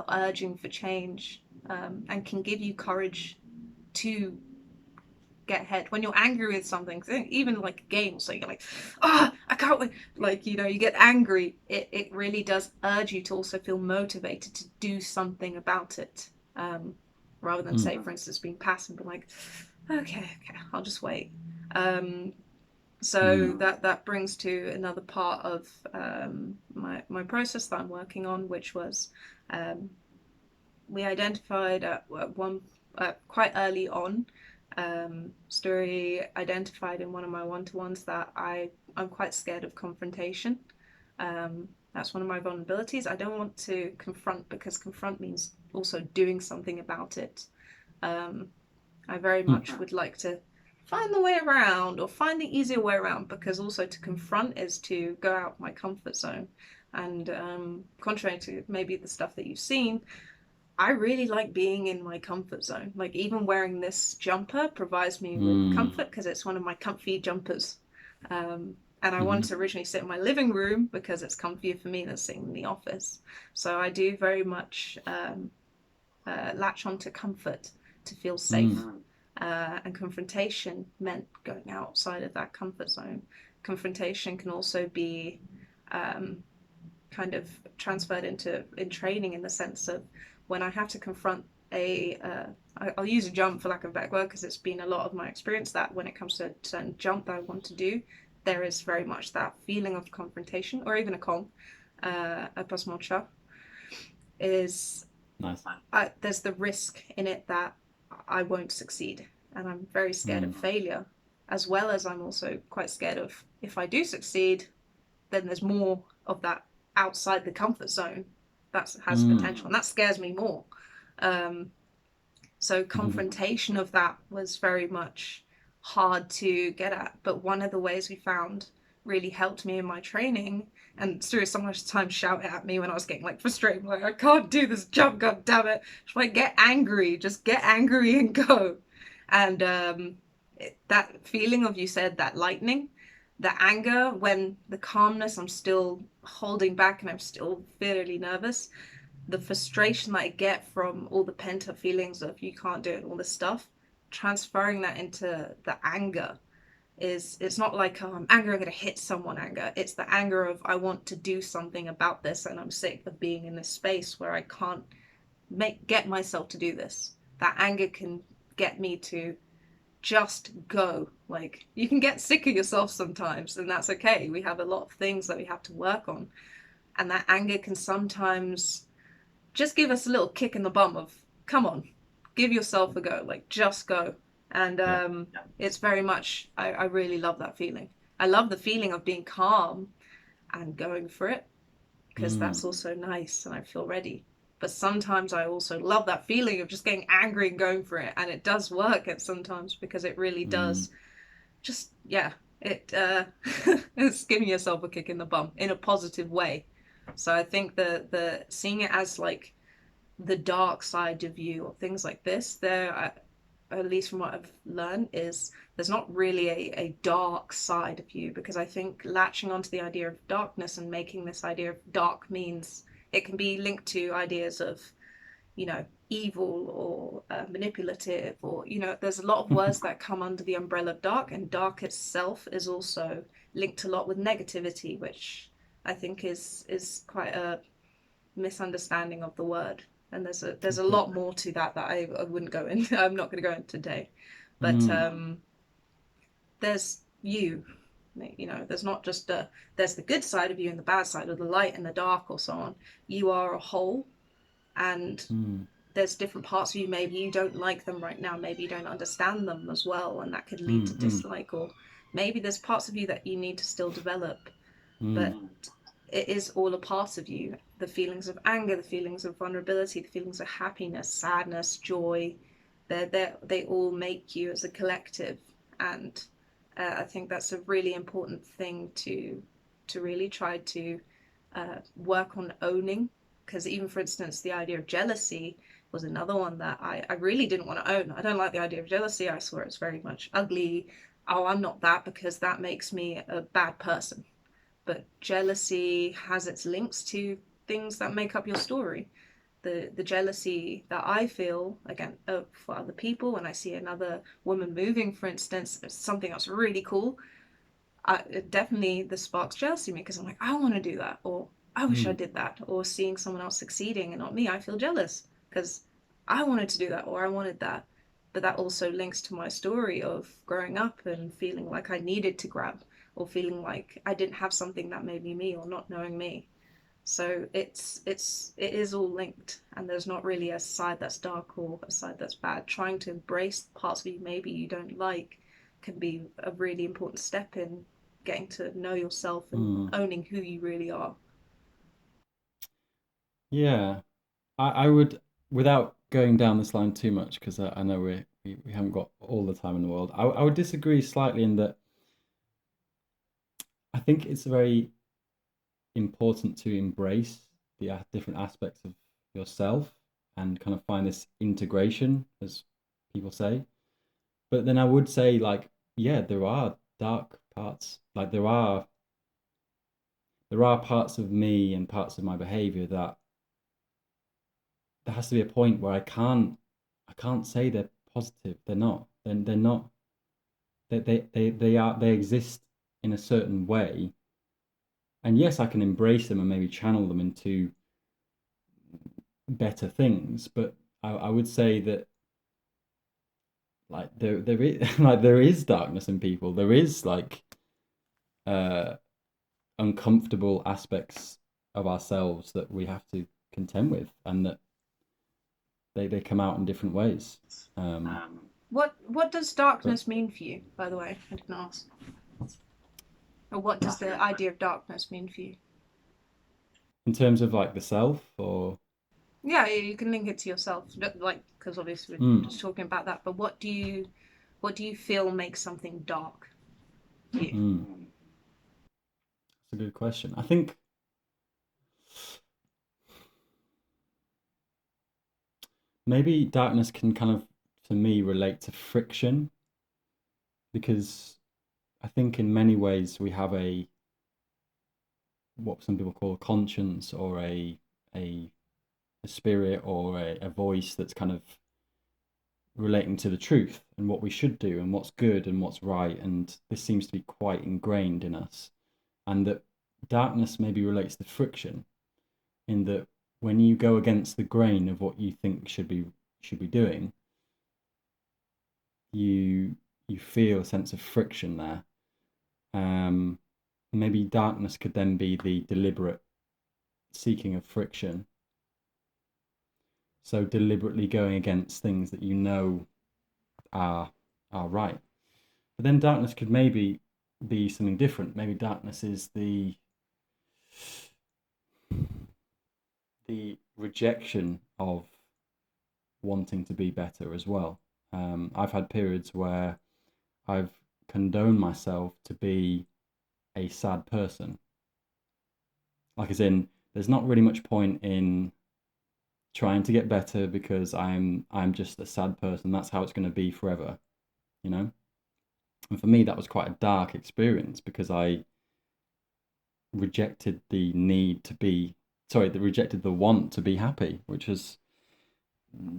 urging for change, and can give you courage to get ahead. When you're angry with something, even like a game, so you're like, I can't wait. Like, you get angry, it really does urge you to also feel motivated to do something about it. Rather than, say, for instance, being passive and like, okay, I'll just wait. So that brings to another part of my process that I'm working on, which was we identified at one quite early on. Story identified in one of my one-to-ones that I'm quite scared of confrontation. That's one of my vulnerabilities. I don't want to confront, because confront means also doing something about it. I very much would like to find the way around, or find the easier way around, because also to confront is to go out of my comfort zone. And contrary to maybe the stuff that you've seen, I really like being in my comfort zone. Like, even wearing this jumper provides me with comfort, because it's one of my comfy jumpers. And I wanted to originally sit in my living room because it's comfier for me than sitting in the office. So I do very much latch onto comfort to feel safe. And confrontation meant going outside of that comfort zone. Confrontation can also be kind of transferred in training, in the sense of when I have to confront I'll use a jump for lack of a better word, because it's been a lot of my experience that when it comes to a certain jump that I want to do, there is very much that feeling of confrontation, or even a con, a pasmocha, is Nice. There's the risk in it that I won't succeed, and I'm very scared of failure, as well as I'm also quite scared of, if I do succeed, then there's more of that outside the comfort zone that has potential, and that scares me more. So confrontation of that was very much hard to get at, but one of the ways we found really helped me in my training, and Stu sometimes shout at me when I was getting like frustrated, like, I can't do this jump, god damn it. She's like, get angry and go. And that feeling of, you said, that lightning, the anger, when the calmness, I'm still holding back and I'm still fairly nervous, the frustration that I get from all the pent-up feelings of you can't do it, all this stuff, transferring that into the anger it's not like, oh, I'm angry, I'm gonna hit someone anger. It's the anger of, I want to do something about this, and I'm sick of being in this space where I can't get myself to do this. That anger can get me to just go. Like, you can get sick of yourself sometimes, and that's okay. We have a lot of things that we have to work on, and that anger can sometimes just give us a little kick in the bum of, come on, give yourself a go, like, just go. And it's very much, I really love that feeling. I love the feeling of being calm and going for it, because that's also nice and I feel ready. But sometimes I also love that feeling of just getting angry and going for it, and it does work at sometimes, because it really does just, it's giving yourself a kick in the bum in a positive way. So I think the seeing it as like the dark side of you, or things like this, at least from what I've learned, is there's not really a dark side of you, because I think latching onto the idea of darkness and making this idea of dark means it can be linked to ideas of, evil or manipulative, or, there's a lot of words that come under the umbrella of dark, and dark itself is also linked a lot with negativity, which I think is quite misunderstanding of the word. And there's a lot more to that I wouldn't go into. I'm not going to go into today. But there's you. There's not just there's the good side of you and the bad side, or the light and the dark, or so on. You are a whole, and there's different parts of you. Maybe you don't like them right now. Maybe you don't understand them as well, and that could lead to dislike. Or maybe there's parts of you that you need to still develop. But it is all a part of you. The feelings of anger, the feelings of vulnerability, the feelings of happiness, sadness, joy, they all make you as a collective. And I think that's a really important thing to really try to work on owning. Because even, for instance, the idea of jealousy was another one that I really didn't want to own. I don't like the idea of jealousy. I saw it's very much ugly. Oh, I'm not that, because that makes me a bad person. But jealousy has its links to things that make up your story. The jealousy that I feel, again, for other people, when I see another woman moving, for instance, something that's really cool, it definitely, this sparks jealousy in me, because I'm like, I want to do that, or I wish I did that. Or seeing someone else succeeding and not me, I feel jealous because I wanted to do that, or I wanted that. But that also links to my story of growing up and feeling like I needed to grab, or feeling like I didn't have something that made me me, or not knowing me. So it is all linked, and there's not really a side that's dark or a side that's bad. Trying to embrace parts of you maybe you don't like can be a really important step in getting to know yourself and owning who you really are. Yeah, I would, without going down this line too much, because I know we haven't got all the time in the world. I would disagree slightly in that I think it's very important to embrace the different aspects of yourself and kind of find this integration, as people say. But then I would say, like, yeah, there are dark parts. Like there are parts of me and parts of my behavior that there has to be a point where I can't say they're positive. They're not. They're not. They exist in a certain way. And yes, I can embrace them and maybe channel them into better things. But I would say that, like, there is like there is darkness in people. There is like uh uncomfortable aspects of ourselves that we have to contend with, and that they come out in different ways. What does But darkness mean for you, by the way? I didn't ask. Or what does the idea of darkness mean for you? in terms of like the self, or Yeah, you can link it to yourself, like, because obviously we're just talking about that. But what do you feel makes something dark to you? that's a good question. I think maybe darkness can kind of, to me, relate to friction, because I think in many ways we have what some people call a conscience, or a, a spirit, or a voice that's kind of relating to the truth and what we should do and what's good and what's right. And this seems to be quite ingrained in us. And that darkness maybe relates to friction, in that when you go against the grain of what you think should be doing, you feel a sense of friction there. Maybe darkness could then be the deliberate seeking of friction. So deliberately going against things that you know are right. But then darkness could maybe be something different. Maybe darkness is the rejection of wanting to be better as well. I've had periods where I've condoned myself to be a sad person. Like, as in, there's not really much point in trying to get better, because I'm just a sad person. That's how it's going to be forever, you know? And for me, that was quite a dark experience, because I rejected the need to be, sorry, that rejected the want to be happy, which was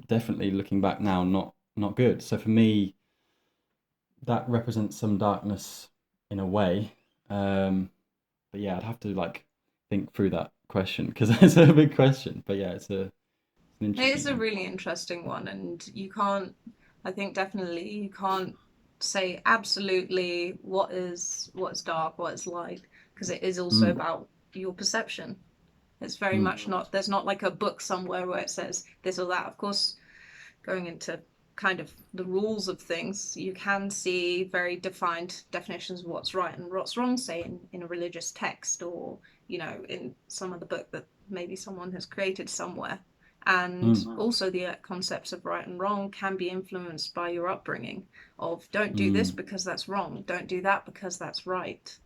definitely, looking back now, not good. So for me, that represents some darkness in a way. But yeah, I'd have to like think through that question because it's a big question. But yeah, it's an It interesting is a one. really interesting one, and I think definitely you can't say absolutely what is dark, what is light, because it is also Mm, about your perception. It's very mm, much not, there's not like a book somewhere where it says this or that. Of course, going into kind of the rules of things, you can see very defined definitions of what's right and what's wrong, say in a religious text or, in some other book that maybe someone has created somewhere. And mm, also the concepts of right and wrong can be influenced by your upbringing of don't do this mm, because that's wrong, don't do that because that's right.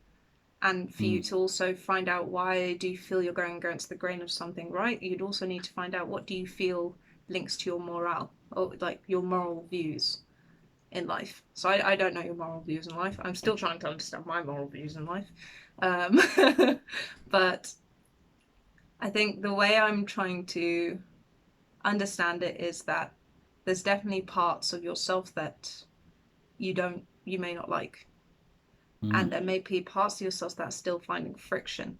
And for you mm, to also find out why do you feel you're going against the grain of something right, you'd also need to find out what do you feel links to your morale or like your moral views in life. So I don't know your moral views in life. I'm still trying to understand my moral views in life. Um, but I think the way I'm trying to understand it is that there's definitely parts of yourself that you may not like. And mm, there may be parts of yourself that are still finding friction.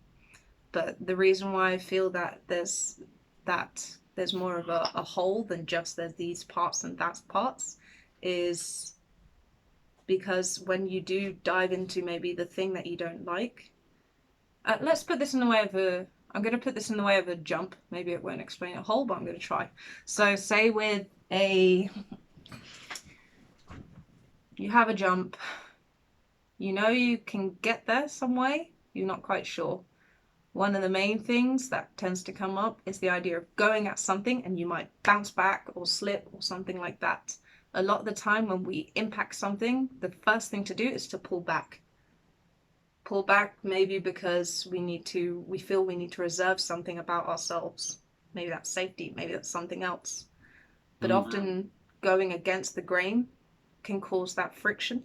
But the reason why I feel that there's more of a whole than just there's these parts and that parts is because when you do dive into maybe the thing that you don't like, let's put this in the way of a. I'm going to put this in the way of a jump. Maybe it won't explain it whole, but I'm going to try. So, say with you have a jump, you can get there some way, you're not quite sure. One of the main things that tends to come up is the idea of going at something and you might bounce back or slip or something like that. A lot of the time when we impact something, the first thing to do is to pull back. Pull back maybe because we feel we need to reserve something about ourselves. Maybe that's safety, maybe that's something else. But mm, often going against the grain can cause that friction,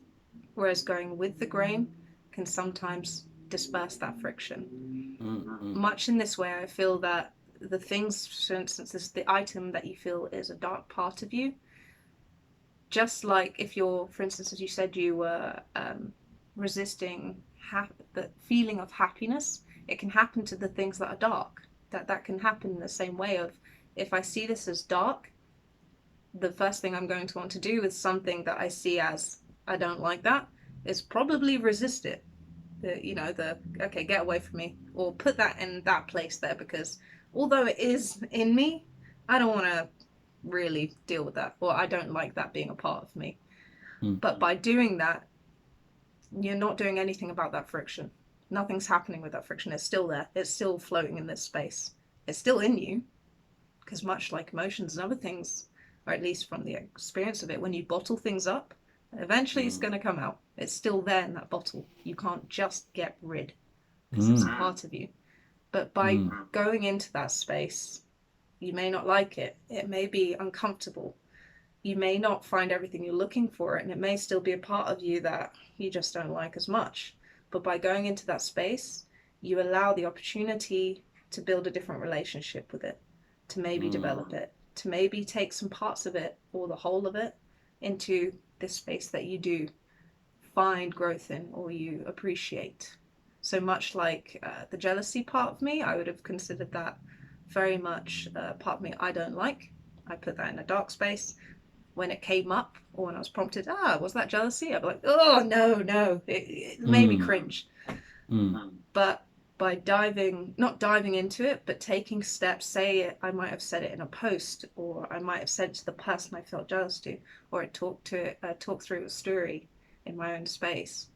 whereas going with the grain can sometimes disperse that friction. mm, mm, Much in this way, I feel that the things, for instance, is the item that you feel is a dark part of you. Just like if you're, for instance, as you said, you were resisting the feeling of happiness, it can happen to the things that are dark. That can happen in the same way of if I see this as dark, the first thing I'm going to want to do with something that I see as I don't like that is probably resist it. Okay, get away from me, or put that in that place there because although it is in me, I don't want to really deal with that, or I don't like that being a part of me. mm, But by doing that, you're not doing anything about that friction. Nothing's happening with that friction. It's still there. It's still floating in this space. It's still in you, because much like emotions and other things, or at least from the experience of it, when you bottle things up, eventually it's going to come out. It's still there in that bottle. You can't just get rid because it's a mm, part of you. But by mm, going into that space, you may not like it. It may be uncomfortable. You may not find everything you're looking for, and it may still be a part of you that you just don't like as much. But by going into that space, you allow the opportunity to build a different relationship with it, to maybe develop it, to maybe take some parts of it or the whole of it into this space that you do find growth in or you appreciate. So much like the jealousy part of me, I would have considered that very much part of me I don't like. I put that in a dark space. When it came up or when I was prompted, was that jealousy? I'd be like, oh, no, no. It made me mm, cringe. mm, But by not diving into it, but taking steps, say I might have said it in a post, or I might have said it to the person I felt jealous to, or I talked through a story in my own space.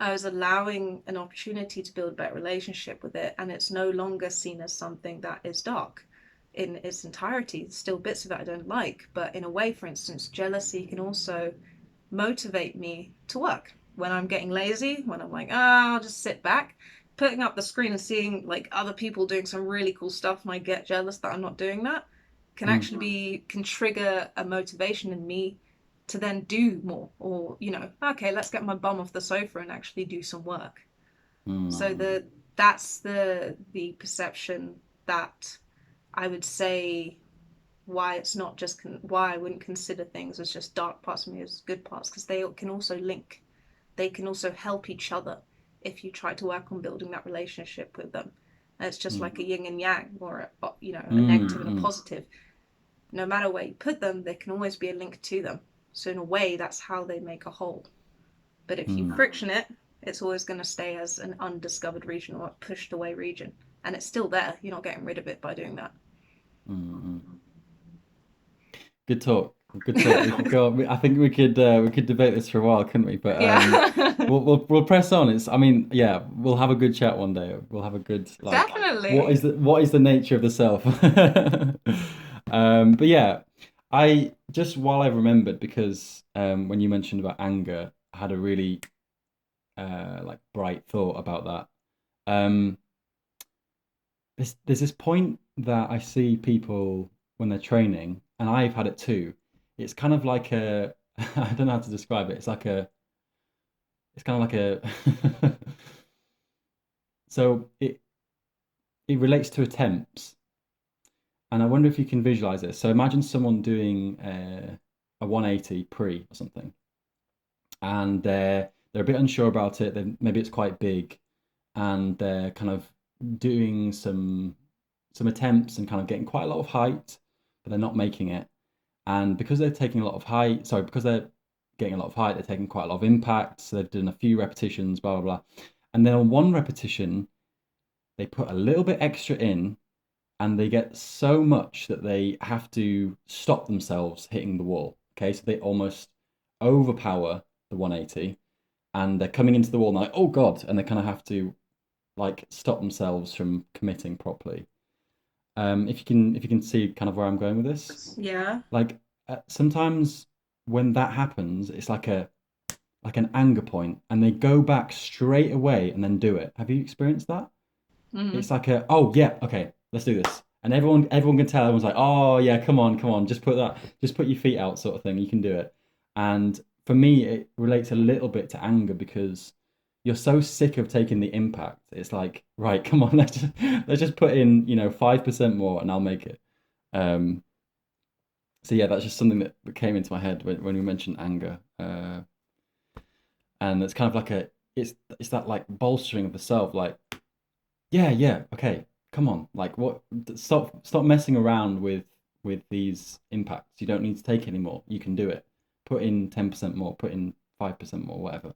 I was allowing an opportunity to build a better relationship with it, and it's no longer seen as something that is dark in its entirety. There's still bits of it I don't like, but in a way, for instance, jealousy can also motivate me to work. When I'm getting lazy, when I'm like, I'll just sit back, putting up the screen and seeing like other people doing some really cool stuff, and I get jealous that I'm not doing that, mm, can trigger a motivation in me to then do more, or okay, let's get my bum off the sofa and actually do some work. So mm, that's the perception that I would say why it's not just why I wouldn't consider things as just dark parts of me as good parts, because they can also link, they can also help each other if you try to work on building that relationship with them. And it's just like a yin and yang, or a Mm, negative and a mm, positive. No matter where you put them, there can always be a link to them. So in a way, that's how they make a whole. But if you mm, friction it, it's always going to stay as an undiscovered region or a pushed away region. And it's still there. You're not getting rid of it by doing that. mm, mm. Good talk. Good talk. We could go. I think we could debate this for a while, couldn't we? But Yeah. we'll press on. I mean, yeah, we'll have a good chat one day. We'll have a good like Definitely. what is the nature of the self? But yeah, I just while I remembered because when you mentioned about anger, I had a really like bright thought about that. Um, there's this point that I see people when they're training, and I've had it too. It's kind of like a I don't know how to describe it. It's kind of like a so it relates to attempts, and I wonder if you can visualize this. So imagine someone doing a 180 pre or something, and they're a bit unsure about it. Then maybe it's quite big, and they're kind of doing some attempts and kind of getting quite a lot of height, but they're not making it. And because they're taking a lot of height, sorry, because they're getting a lot of height, they're taking quite a lot of impact. So they've done a few repetitions, blah, blah, blah. And then on one repetition, they put a little bit extra in and they get so much that they have to stop themselves hitting the wall. Okay, so they almost overpower the 180 and they're coming into the wall and they're like, oh God, and they kind of have to like stop themselves from committing properly. If you can see kind of where I'm going with this, Yeah. like sometimes when that happens, it's like an anger point, and they go back straight away and then do it. Have you experienced that? Mm. It's like a oh yeah, okay, let's do this, and everyone can tell. Everyone's like, oh yeah, come on, just put your feet out, sort of thing. You can do it. And for me, it relates a little bit to anger because you're so sick of taking the impact. It's like, right, come on, let's just put in 5% more, and I'll make it. Um, so yeah, that's just something that came into my head when we mentioned anger, and it's kind of like it's that like bolstering of the self, like yeah, okay, come on, like what, stop messing around with these impacts. You don't need to take any more. You can do it. Put in 10% more. Put in 5% more. Whatever.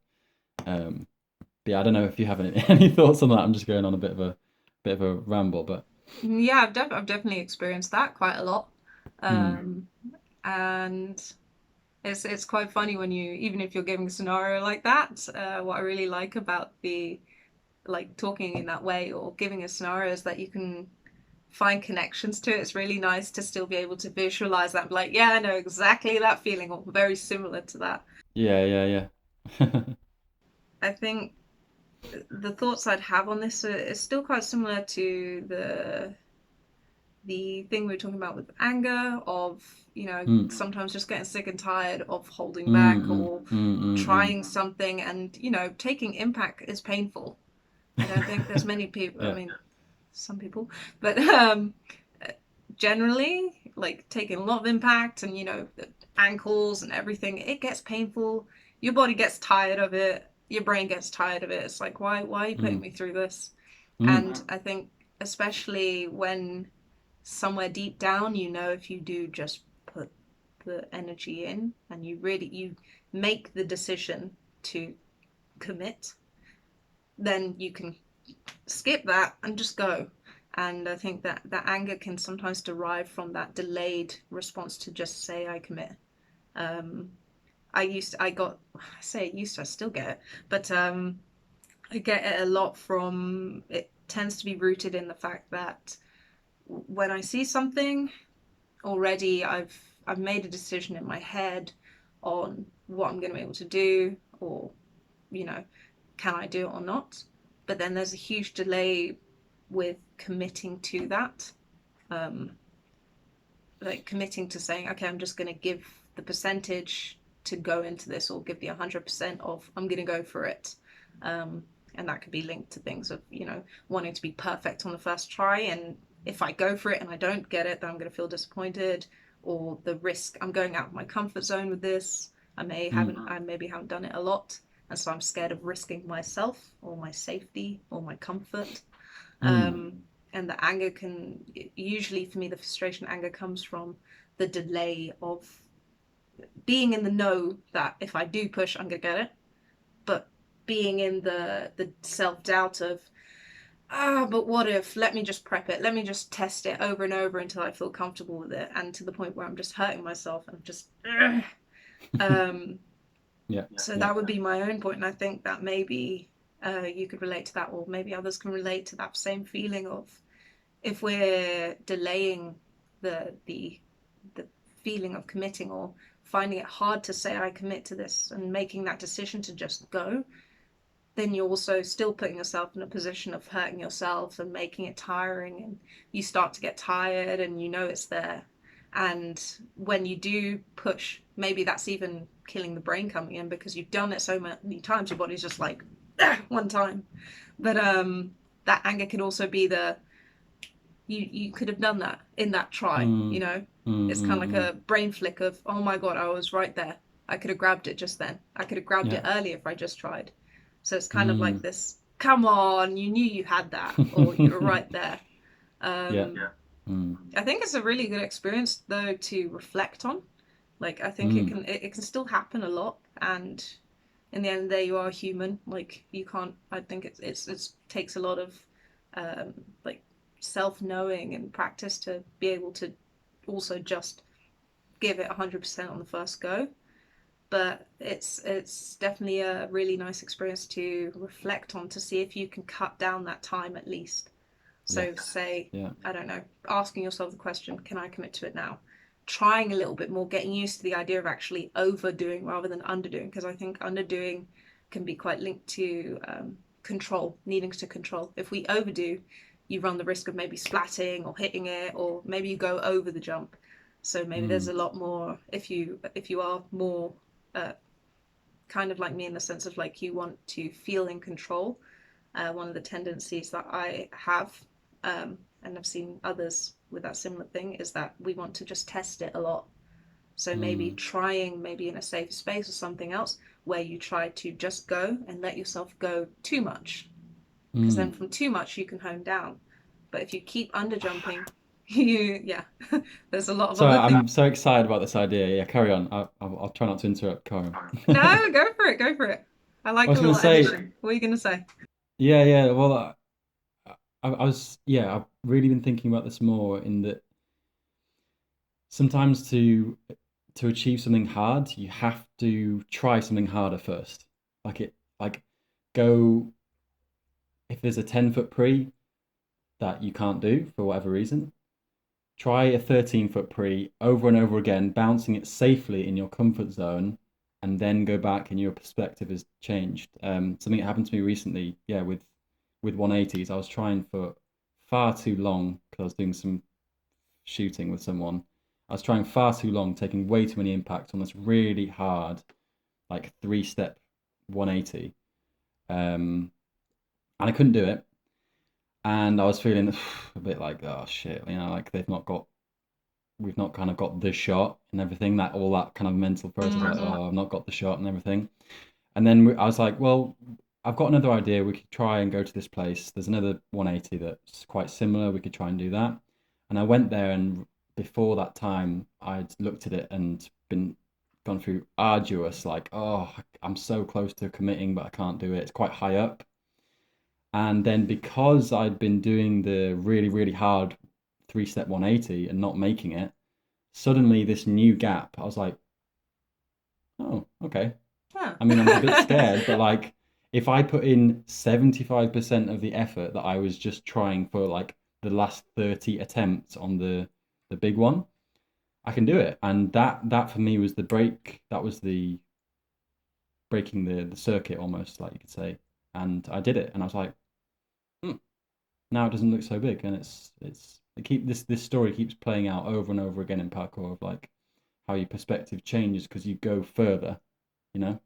Um, but yeah, I don't know if you have any thoughts on that. I'm just going on a bit of a ramble, but Yeah, I've definitely experienced that quite a lot. mm, Um, and it's quite funny when you, even if you're giving a scenario like that, what I really like about the like talking in that way or giving a scenario is that you can find connections to it. It's really nice to still be able to visualize that. Like, yeah, I know exactly that feeling, or very similar to that. yeah. I think the thoughts I'd have on this is still quite similar to the thing we were talking about with anger, of Mm, sometimes just getting sick and tired of holding mm, back mm, or mm, mm, mm. trying something, and taking impact is painful. I don't think there's many people, I Yeah. mean, some people, but generally, like taking a lot of impact and the ankles and everything, it gets painful. Your body gets tired of it, your brain gets tired of it. It's like, why are you putting Mm, me through this? mm, And I think especially when somewhere deep down, if you do just put the energy in and you make the decision to commit, then you can skip that and just go. And I think that that anger can sometimes derive from that delayed response to just say I commit. um I say it used to, I still get it, but I get it a lot from, it tends to be rooted in the fact that when I see something already, I've made a decision in my head on what I'm going to be able to do, or you know can I do it or not. But then there's a huge delay with committing to that, um, like committing to saying, okay, I'm just going to give the percentage to go into this, or give the 100% of I'm going to go for it. And that could be linked to things of wanting to be perfect on the first try, and if I go for it and I don't get it, then I'm going to feel disappointed. Or the risk, I'm going out of my comfort zone with this. mm, I maybe haven't done it a lot, and so I'm scared of risking myself or my safety or my comfort. mm, Um, and the anger can, usually for me, the frustration, anger comes from the delay of being in the know that if I do push, I'm gonna get it, but being in the self-doubt of, but what if, let me just prep it, let me just test it over and over until I feel comfortable with it, and to the point where I'm just hurting myself and just so that would be my own point, and I think that maybe you could relate to that, or maybe others can relate to that same feeling of, if we're delaying the feeling of committing, or finding it hard to say I commit to this and making that decision to just go, then you're also still putting yourself in a position of hurting yourself and making it tiring, and you start to get tired and you know it's there. And when you do push, maybe that's even killing the brain coming in, because you've done it so many times, your body's just like, one time. But that anger could also be the, you could have done that in that try, you know? It's kind of like a brain flick of, oh my God, I was right there. I could have grabbed it just then. I could have grabbed it earlier if I just tried. So it's kind of like this, come on, you knew you had that, or you were right there. I think it's a really good experience though to reflect on. Like, I think it can still happen a lot, and in the end of the day, you are human. Like, you can't, I think it takes a lot of like self-knowing and practice to be able to also just give it 100% on the first go. But it's definitely a really nice experience to reflect on, to see if you can cut down that time at least. So say, I don't know, asking yourself the question, can I commit to it now? Trying a little bit more, getting used to the idea of actually overdoing rather than underdoing, because I think underdoing can be quite linked to control, needing to control. If we overdo, you run the risk of maybe splatting or hitting it, or maybe you go over the jump. So maybe there's a lot more, if you are more kind of like me, in the sense of like, you want to feel in control. One of the tendencies that I have, and I've seen others with that similar thing, is that we want to just test it a lot. So maybe trying, maybe in a safe space or something else, where you try to just go and let yourself go too much, because then from too much you can hone down. But if you keep under jumping, there's a lot of Sorry, other things. I'm so excited about this idea. Yeah, carry on. I'll try not to interrupt. Carry on. No, go for it. I like I was the going little to say, addition. What are you gonna say? yeah. Well, I've really been thinking about this more, in that sometimes to achieve something hard, you have to try something harder first. Like go, if there's a 10-foot pre that you can't do for whatever reason, try a 13-foot pre over and over again, bouncing it safely in your comfort zone, and then go back and your perspective has changed. Something that happened to me recently, with 180s, I was trying for far too long, because I was doing some shooting with someone. I was trying far too long, taking way too many impacts on this really hard, like 3-step 180. And I couldn't do it. And I was feeling a bit like, oh shit, like we've not kind of got the shot and everything, that all that kind of mental process, like, oh, I've not got the shot and everything. And then I was like, well, I've got another idea. We could try and go to this place. There's another 180 that's quite similar. We could try and do that. And I went there, and before that time, I'd looked at it and gone through arduous, like, oh, I'm so close to committing, but I can't do it. It's quite high up. And then because I'd been doing the really, really hard 3-step 180 and not making it, suddenly this new gap, I was like, oh, okay. I mean, I'm a bit scared, but like, if I put in 75% of the effort that I was just trying for like the last 30 attempts on the big one, I can do it. And that for me was the break. That was the breaking the circuit, almost, like you could say. And I did it, and I was like, now it doesn't look so big. And this story keeps playing out over and over again in parkour, of like how your perspective changes because you go further, you know.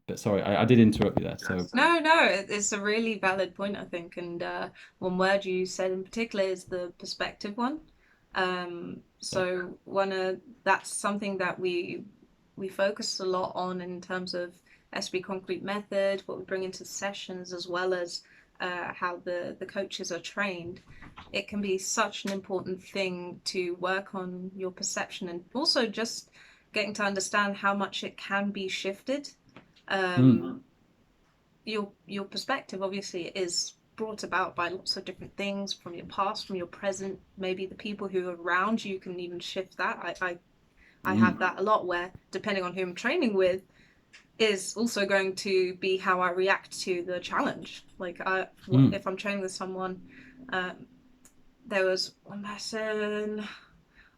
But sorry, I did interrupt you there. So No, it's a really valid point, I think. And one word you said in particular is the perspective one. So that's something that we focus a lot on in terms of Esprit Concrete method, what we bring into sessions, as well as how the coaches are trained, it can be such an important thing to work on your perception, and also just getting to understand how much it can be shifted. Your perspective obviously is brought about by lots of different things from your past, from your present, maybe the people who are around you can even shift that. I have that a lot, where depending on who I'm training with is also going to be how I react to the challenge. Like if I'm training with someone, there was one person,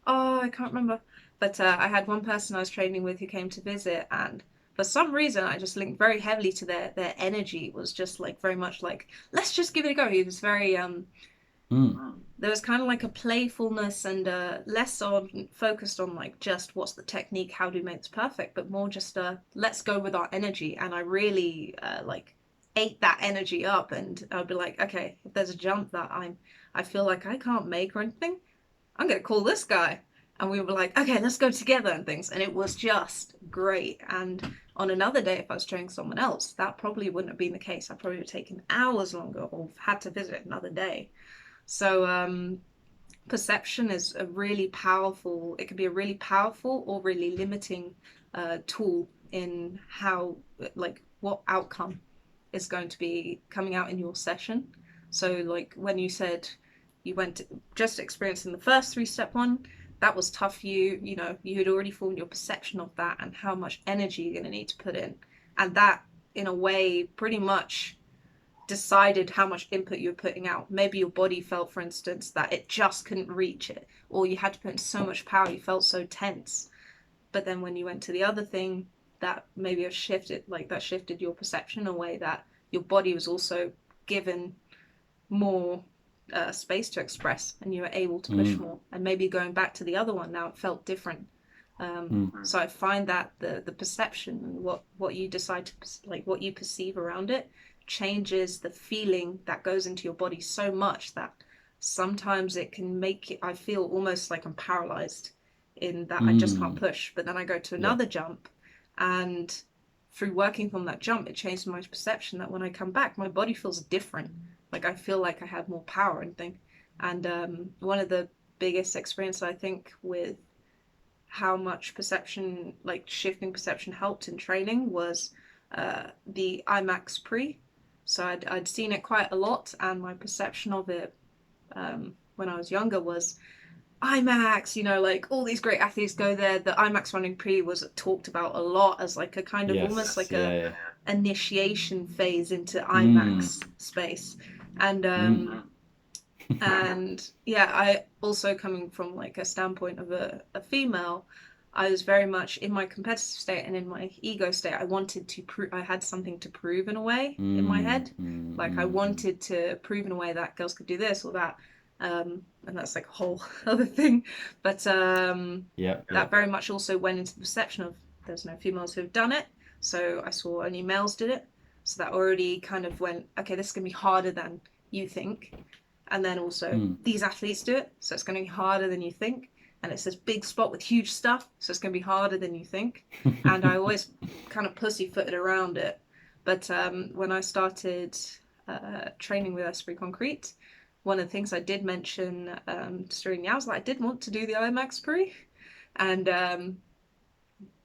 oh, I can't remember, but I had one person I was training with who came to visit, and for some reason I just linked very heavily to their energy. It was just like very much like, let's just give it a go. He was very there was kind of like a playfulness, and less on focused on like just what's the technique, how do we make this perfect, but more just let's go with our energy. And I really like ate that energy up, and I'd be like, okay, if there's a jump that I feel like I can't make or anything, I'm gonna call this guy. And we were like, okay, let's go together and things. And it was just great. And on another day, if I was training someone else, that probably wouldn't have been the case. I probably would have taken hours longer or had to visit another day. So perception is a really powerful, it can be a really powerful or really limiting tool in how, like, what outcome is going to be coming out in your session. So like when you said you went to, just experiencing the first 3-step one, that was tough for you. You know, you had already formed your perception of that and how much energy you're going to need to put in. And that, in a way, pretty much decided how much input you were putting out. Maybe your body felt, for instance, that it just couldn't reach it, or you had to put in so much power, you felt so tense. But then when you went to the other thing, that maybe shifted your perception in a way that your body was also given more space to express, and you were able to push more. And maybe going back to the other one, now it felt different. So I find that the perception and what you decide to, like, what you perceive around it changes the feeling that goes into your body so much that sometimes it can make it, I feel almost like I'm paralyzed in that I just can't push. But then I go to another jump, and through working from that jump, it changed my perception that when I come back, my body feels different. Like I feel like I have more power and thing. And one of the biggest experiences I think with how much perception, like shifting perception, helped in training was the Imax pre. So I'd seen it quite a lot, and my perception of it when I was younger was Imax, you know, like all these great athletes go there. The Imax running pre was talked about a lot as like a kind of almost like a initiation phase into Imax space. And and yeah, I also, coming from like a standpoint of a female, I was very much in my competitive state and in my ego state. I wanted to prove, I had something to prove in a way in my head. Like I wanted to prove in a way that girls could do this or that. And that's like a whole other thing. But that very much also went into the perception of there's no females who've done it. So I saw only males did it. So that already kind of went, okay, this is going to be harder than you think. And then also these athletes do it. So it's going to be harder than you think. And it's this big spot with huge stuff, so it's going to be harder than you think. And I always kind of pussyfooted around it. But when I started training with Esprit Concrete, one of the things I did mention during the hours, like I did want to do the Imax pre. And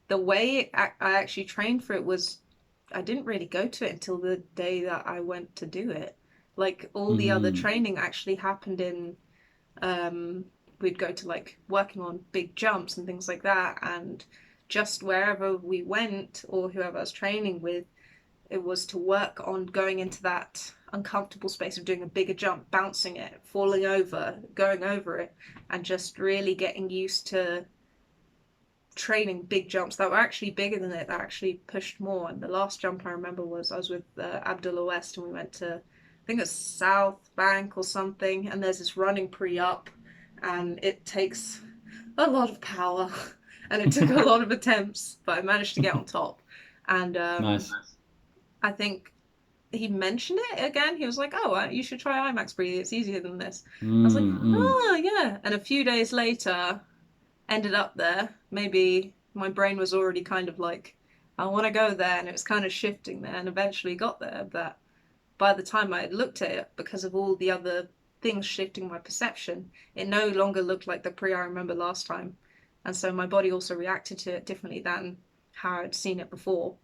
the way I actually trained for it was, I didn't really go to it until the day that I went to do it. Like all the other training actually happened in... we'd go to like working on big jumps and things like that, and just wherever we went or whoever I was training with, it was to work on going into that uncomfortable space of doing a bigger jump, bouncing it, falling over, going over it, and just really getting used to training big jumps that were actually bigger than it, that actually pushed more. And the last jump I remember was I was with Abdullah West, and we went to, I think it's South Bank or something, and there's this running pre-up, and it takes a lot of power, and it took a lot of attempts, but I managed to get on top. And Nice. I think he mentioned it again. He was like, oh, you should try Imax breathing, it's easier than this. I was like, oh yeah. And a few days later, ended up there. Maybe my brain was already kind of like, I want to go there, and it was kind of shifting there, and eventually got there. But by the time I had looked at it, because of all the other things shifting my perception, it no longer looked like the Pri I remember last time. And so my body also reacted to it differently than how I'd seen it before.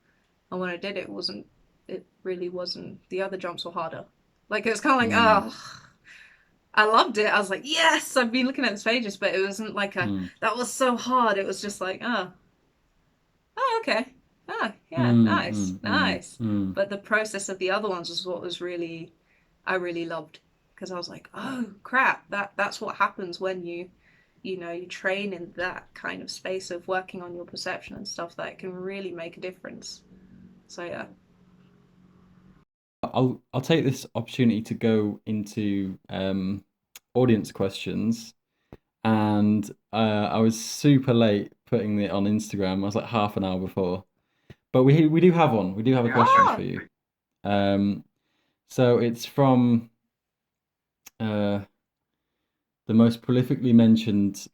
And when I did it, it really wasn't, the other jumps were harder. Like, it was kind of like, oh, I loved it. I was like, yes, I've been looking at this for ages, but it wasn't like that was so hard. It was just like, oh, okay. Oh, yeah, nice. But the process of the other ones was what was I really loved, because I was like, oh crap, that's what happens when you train in that kind of space of working on your perception and stuff, that it can really make a difference. So yeah. I'll take this opportunity to go into audience questions, and I was super late putting it on Instagram. I was like half an hour before, but we do have one. We do have a question for you. So it's from the most prolifically mentioned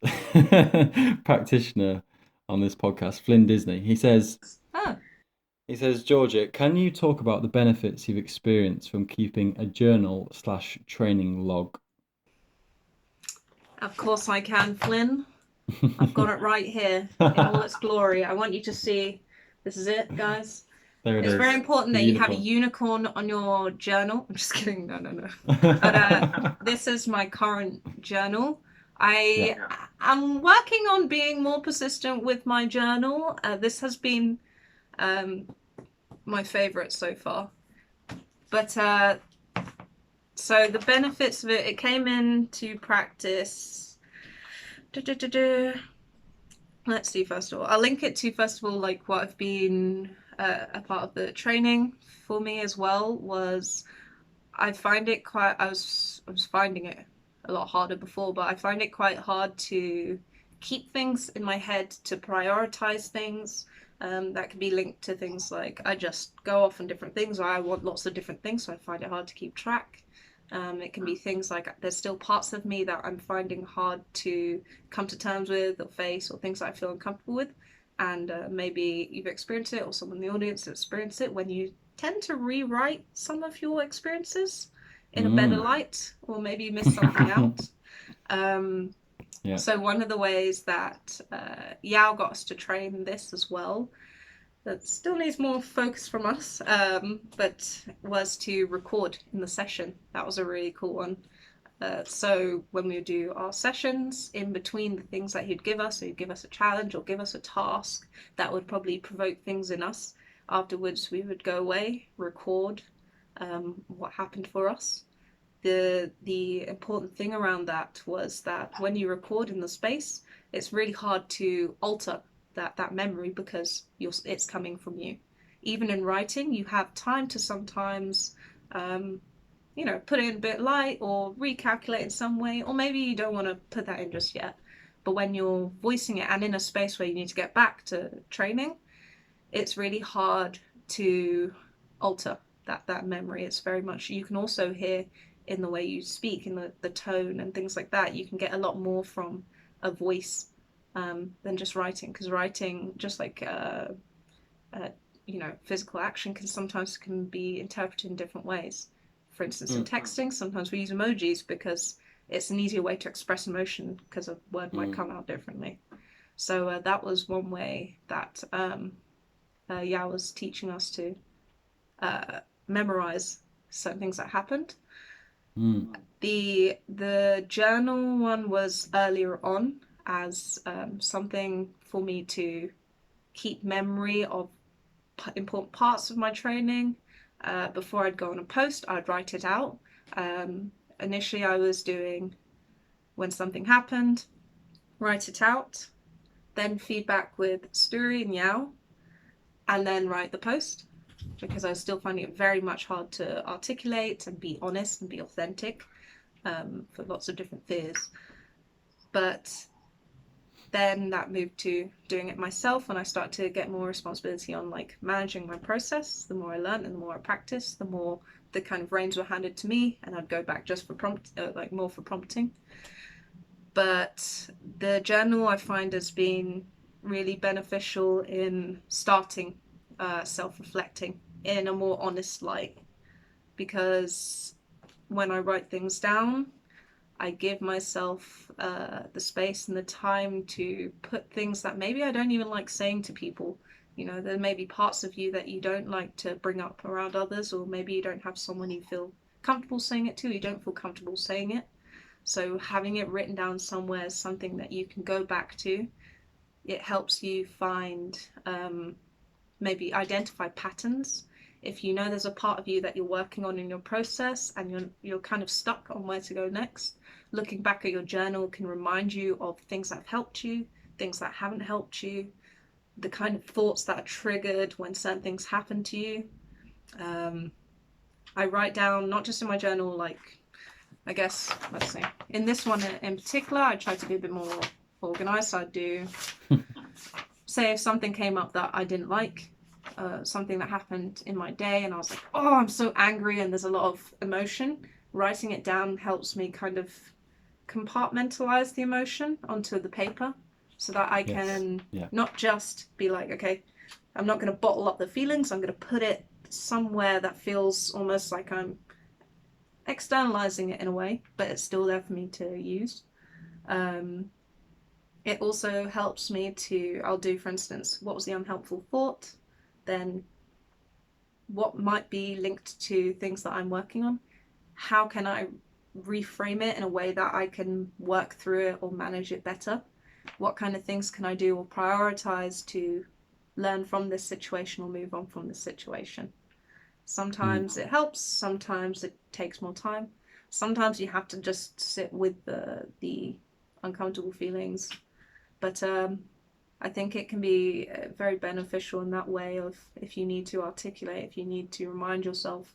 practitioner on this podcast, Flynn Disney. He says, Georgia, can you talk about the benefits you've experienced from keeping a journal/training log? Of course I can, Flynn. I've got it right here in all its glory. I want you to see. This is it, guys. There it is. It's very important that you have a unicorn on your journal. I'm just kidding. No. But this is my current journal. I'm working on being more persistent with my journal. This has been my favorite so far. But so the benefits of it came into practice. Let's see, first of all, I'll link it to, first of all, like what I've been a part of the training for me as well was, I find it quite, I was finding it a lot harder before, but I find it quite hard to keep things in my head, to prioritize things. That can be linked to things like I just go off on different things, or I want lots of different things, so I find it hard to keep track. It can be things like there's still parts of me that I'm finding hard to come to terms with or face, or things that I feel uncomfortable with. And maybe you've experienced it, or someone in the audience has experienced it, when you tend to rewrite some of your experiences in a better light, or maybe you miss something out. So one of the ways that Yao got us to train this as well, that still needs more focus from us, but was to record in the session. That was a really cool one. So when we would do our sessions, in between the things that he'd give us, so he'd give us a challenge or give us a task that would probably provoke things in us. Afterwards, we would go away, record what happened for us. The important thing around that was that when you record in the space, it's really hard to alter that memory, because it's coming from you. Even in writing, you have time to sometimes put it in a bit light or recalculate in some way, or maybe you don't want to put that in just yet. But when you're voicing it and in a space where you need to get back to training, it's really hard to alter that memory. It's very much, you can also hear in the way you speak, in the tone and things like that, you can get a lot more from a voice than just writing, because writing, just like physical action, can be interpreted in different ways. For instance, in texting, sometimes we use emojis because it's an easier way to express emotion, because a word might come out differently. So that was one way that Yao was teaching us to memorize certain things that happened. The journal one was earlier on, as something for me to keep memory of important parts of my training. Before I'd go on a post, I'd write it out. Initially, I was doing, when something happened, write it out, then feedback with Kasturi and Yao, and then write the post, because I was still finding it very much hard to articulate and be honest and be authentic for lots of different fears. But then that moved to doing it myself, and I started to get more responsibility on like managing my process. The more I learned and the more I practiced, the more the kind of reins were handed to me, and I'd go back just for more for prompting. But the journal, I find, has been really beneficial in starting self-reflecting in a more honest light. because when I write things down, I give myself the space and the time to put things that maybe I don't even like saying to people. You know, there may be parts of you that you don't like to bring up around others, or maybe you don't have someone you feel comfortable saying it to, you don't feel comfortable saying it. So having it written down somewhere is something that you can go back to. It helps you find, maybe identify patterns. If you know there's a part of you that you're working on in your process and you're kind of stuck on where to go next, looking back at your journal can remind you of things that have helped you, things that haven't helped you, the kind of thoughts that are triggered when certain things happen to you. I write down, not just in my journal, like, I guess, let's see, in this one in particular, I try to be a bit more organized. So I do, say if something came up that I didn't like, something that happened in my day, and I was like, oh, I'm so angry, and there's a lot of emotion. Writing it down helps me kind of compartmentalize the emotion onto the paper so that I can not just be like, okay, I'm not going to bottle up the feelings, I'm going to put it somewhere that feels almost like I'm externalizing it in a way, but it's still there for me to use. It also helps me to, I'll do, for instance, what was the unhelpful thought, then what might be linked to things that I'm working on, how can I reframe it in a way that I can work through it or manage it better, what kind of things can I do or prioritize to learn from this situation or move on from this situation. Sometimes it helps, sometimes it takes more time, sometimes you have to just sit with the uncomfortable feelings, but I think it can be very beneficial in that way of, if you need to articulate, if you need to remind yourself,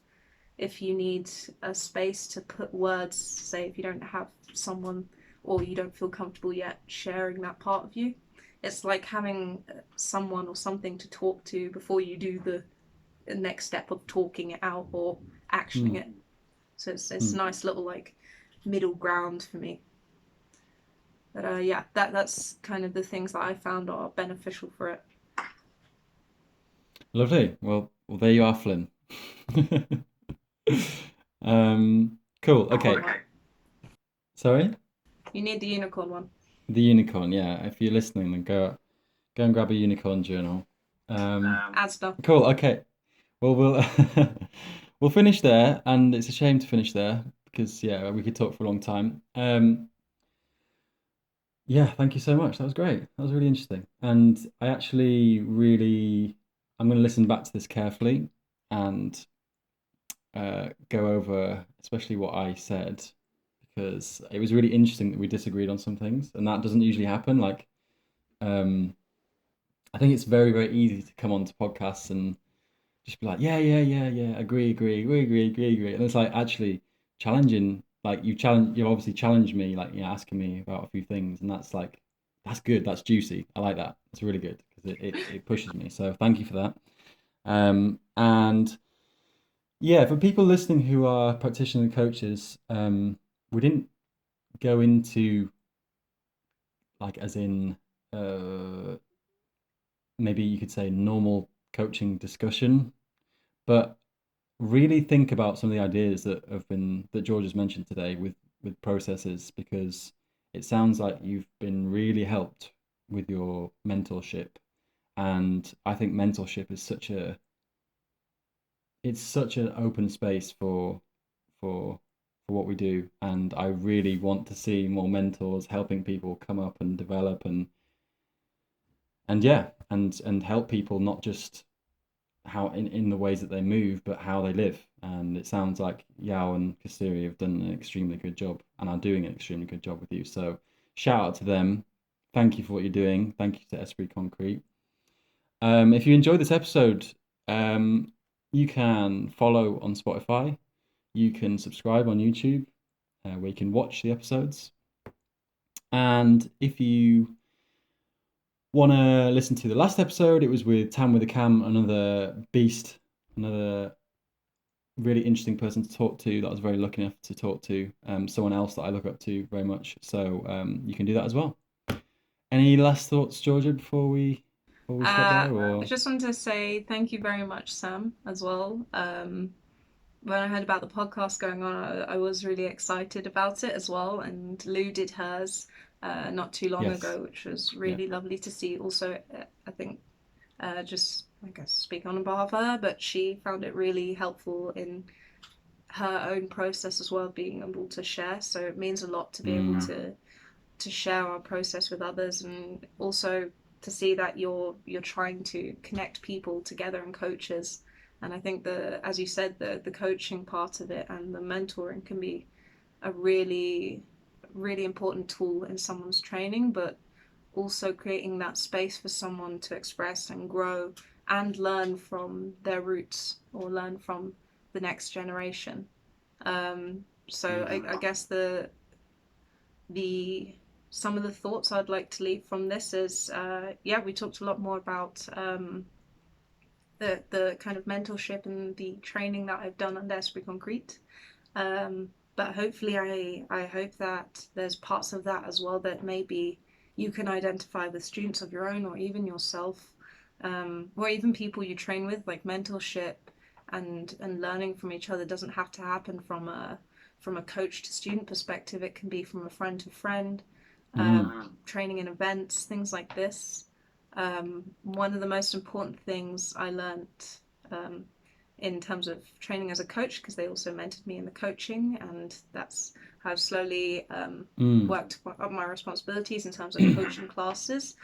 if you need a space to put words, say if you don't have someone or you don't feel comfortable yet sharing that part of you. It's like having someone or something to talk to before you do the next step of talking it out or actioning it. So it's a nice little like middle ground for me. But yeah, that's kind of the things that I found are beneficial for it. Lovely. Well, there you are, Flynn. Cool. Okay. Sorry? You need the unicorn one. The unicorn, yeah. If you're listening, then go and grab a unicorn journal. Asda. Cool. Okay. Well, we'll finish there, and it's a shame to finish there because we could talk for a long time. Yeah, thank you so much. That was great. That was really interesting, and I actually I'm going to listen back to this carefully and go over especially what I said, because it was really interesting that we disagreed on some things, and that doesn't usually happen. Like, I think it's very, very easy to come onto podcasts and just be like, yeah, agree, and it's like actually challenging. Like you obviously challenged me, like asking me about a few things, and that's good. That's juicy. I like that. It's really good because it pushes me. So thank you for that. And yeah, for people listening who are practitioners and coaches, we didn't go into like as in maybe you could say normal coaching discussion, but really think about some of the ideas that George has mentioned today with processes, because it sounds like you've been really helped with your mentorship, and I think mentorship is such an open space for what we do, and I really want to see more mentors helping people come up and develop and help people, not just how in the ways that they move, but how they live. And it sounds like Yao and Kasturi have done an extremely good job and are doing an extremely good job with you. So shout out to them. Thank you for what you're doing. Thank you to Esprit Concrete. If you enjoyed this episode, you can follow on Spotify. You can subscribe on YouTube, where you can watch the episodes. And if you want to listen to the last episode, it was with Tam with a Cam, another beast, another really interesting person to talk to that I was very lucky enough to talk to, someone else that I look up to very much. So you can do that as well. Any last thoughts, Georgia, before we stop there? Or I just wanted to say thank you very much, Sam, as well. when I heard about the podcast going on, I was really excited about it as well. And Lou did hers not too long Yes. ago, which was Yeah. really lovely to see. Also, I think just I guess speak on behalf of her, but she found it really helpful in her own process as well, being able to share. So it means a lot to be able Mm. to share our process with others, and also to see that you're trying to connect people together and coaches. And I think as you said, the coaching part of it and the mentoring can be a really important tool in someone's training, but also creating that space for someone to express and grow and learn from their roots or learn from the next generation. So I guess the some of the thoughts I'd like to leave from this is yeah, we talked a lot more about the kind of mentorship and the training that I've done under Esprit Concrete. But hopefully, I hope that there's parts of that as well that maybe you can identify with students of your own, or even yourself, or even people you train with. Like mentorship and learning from each other doesn't have to happen from a coach to student perspective. It can be from a friend to friend, Mm. training in events, things like this. One of the most important things I learned um, in terms of training as a coach, because they also mentored me in the coaching, and that's how I've slowly Mm. worked up my responsibilities in terms of coaching classes,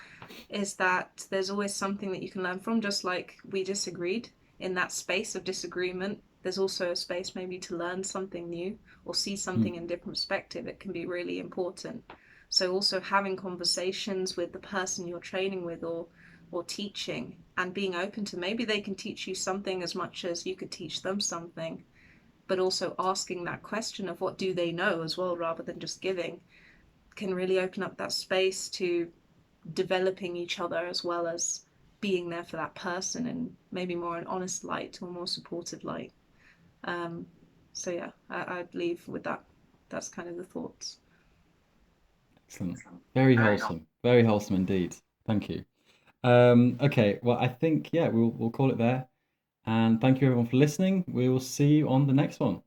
is that there's always something that you can learn from. Just like we disagreed in that space of disagreement, there's also a space maybe to learn something new or see Mm. something in a different perspective. It can be really important. So also having conversations with the person you're training with, or teaching, and being open to maybe they can teach you something as much as you could teach them something, but also asking that question of what do they know as well, rather than just giving, can really open up that space to developing each other, as well as being there for that person in maybe more an honest light or more supportive light. Um, so yeah, I'd leave with that. That's kind of the thoughts. Excellent. Very wholesome. Very wholesome indeed. Thank you. Okay, well, I think yeah, we'll call it there. And thank you everyone for listening. We will see you on the next one.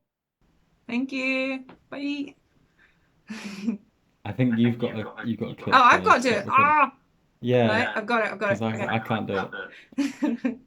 Thank you. Bye. Oh, I think you've got to click I've got to do stop it. recording. Ah, Yeah, right, I've got it. I've got because it. I can't do it. Okay.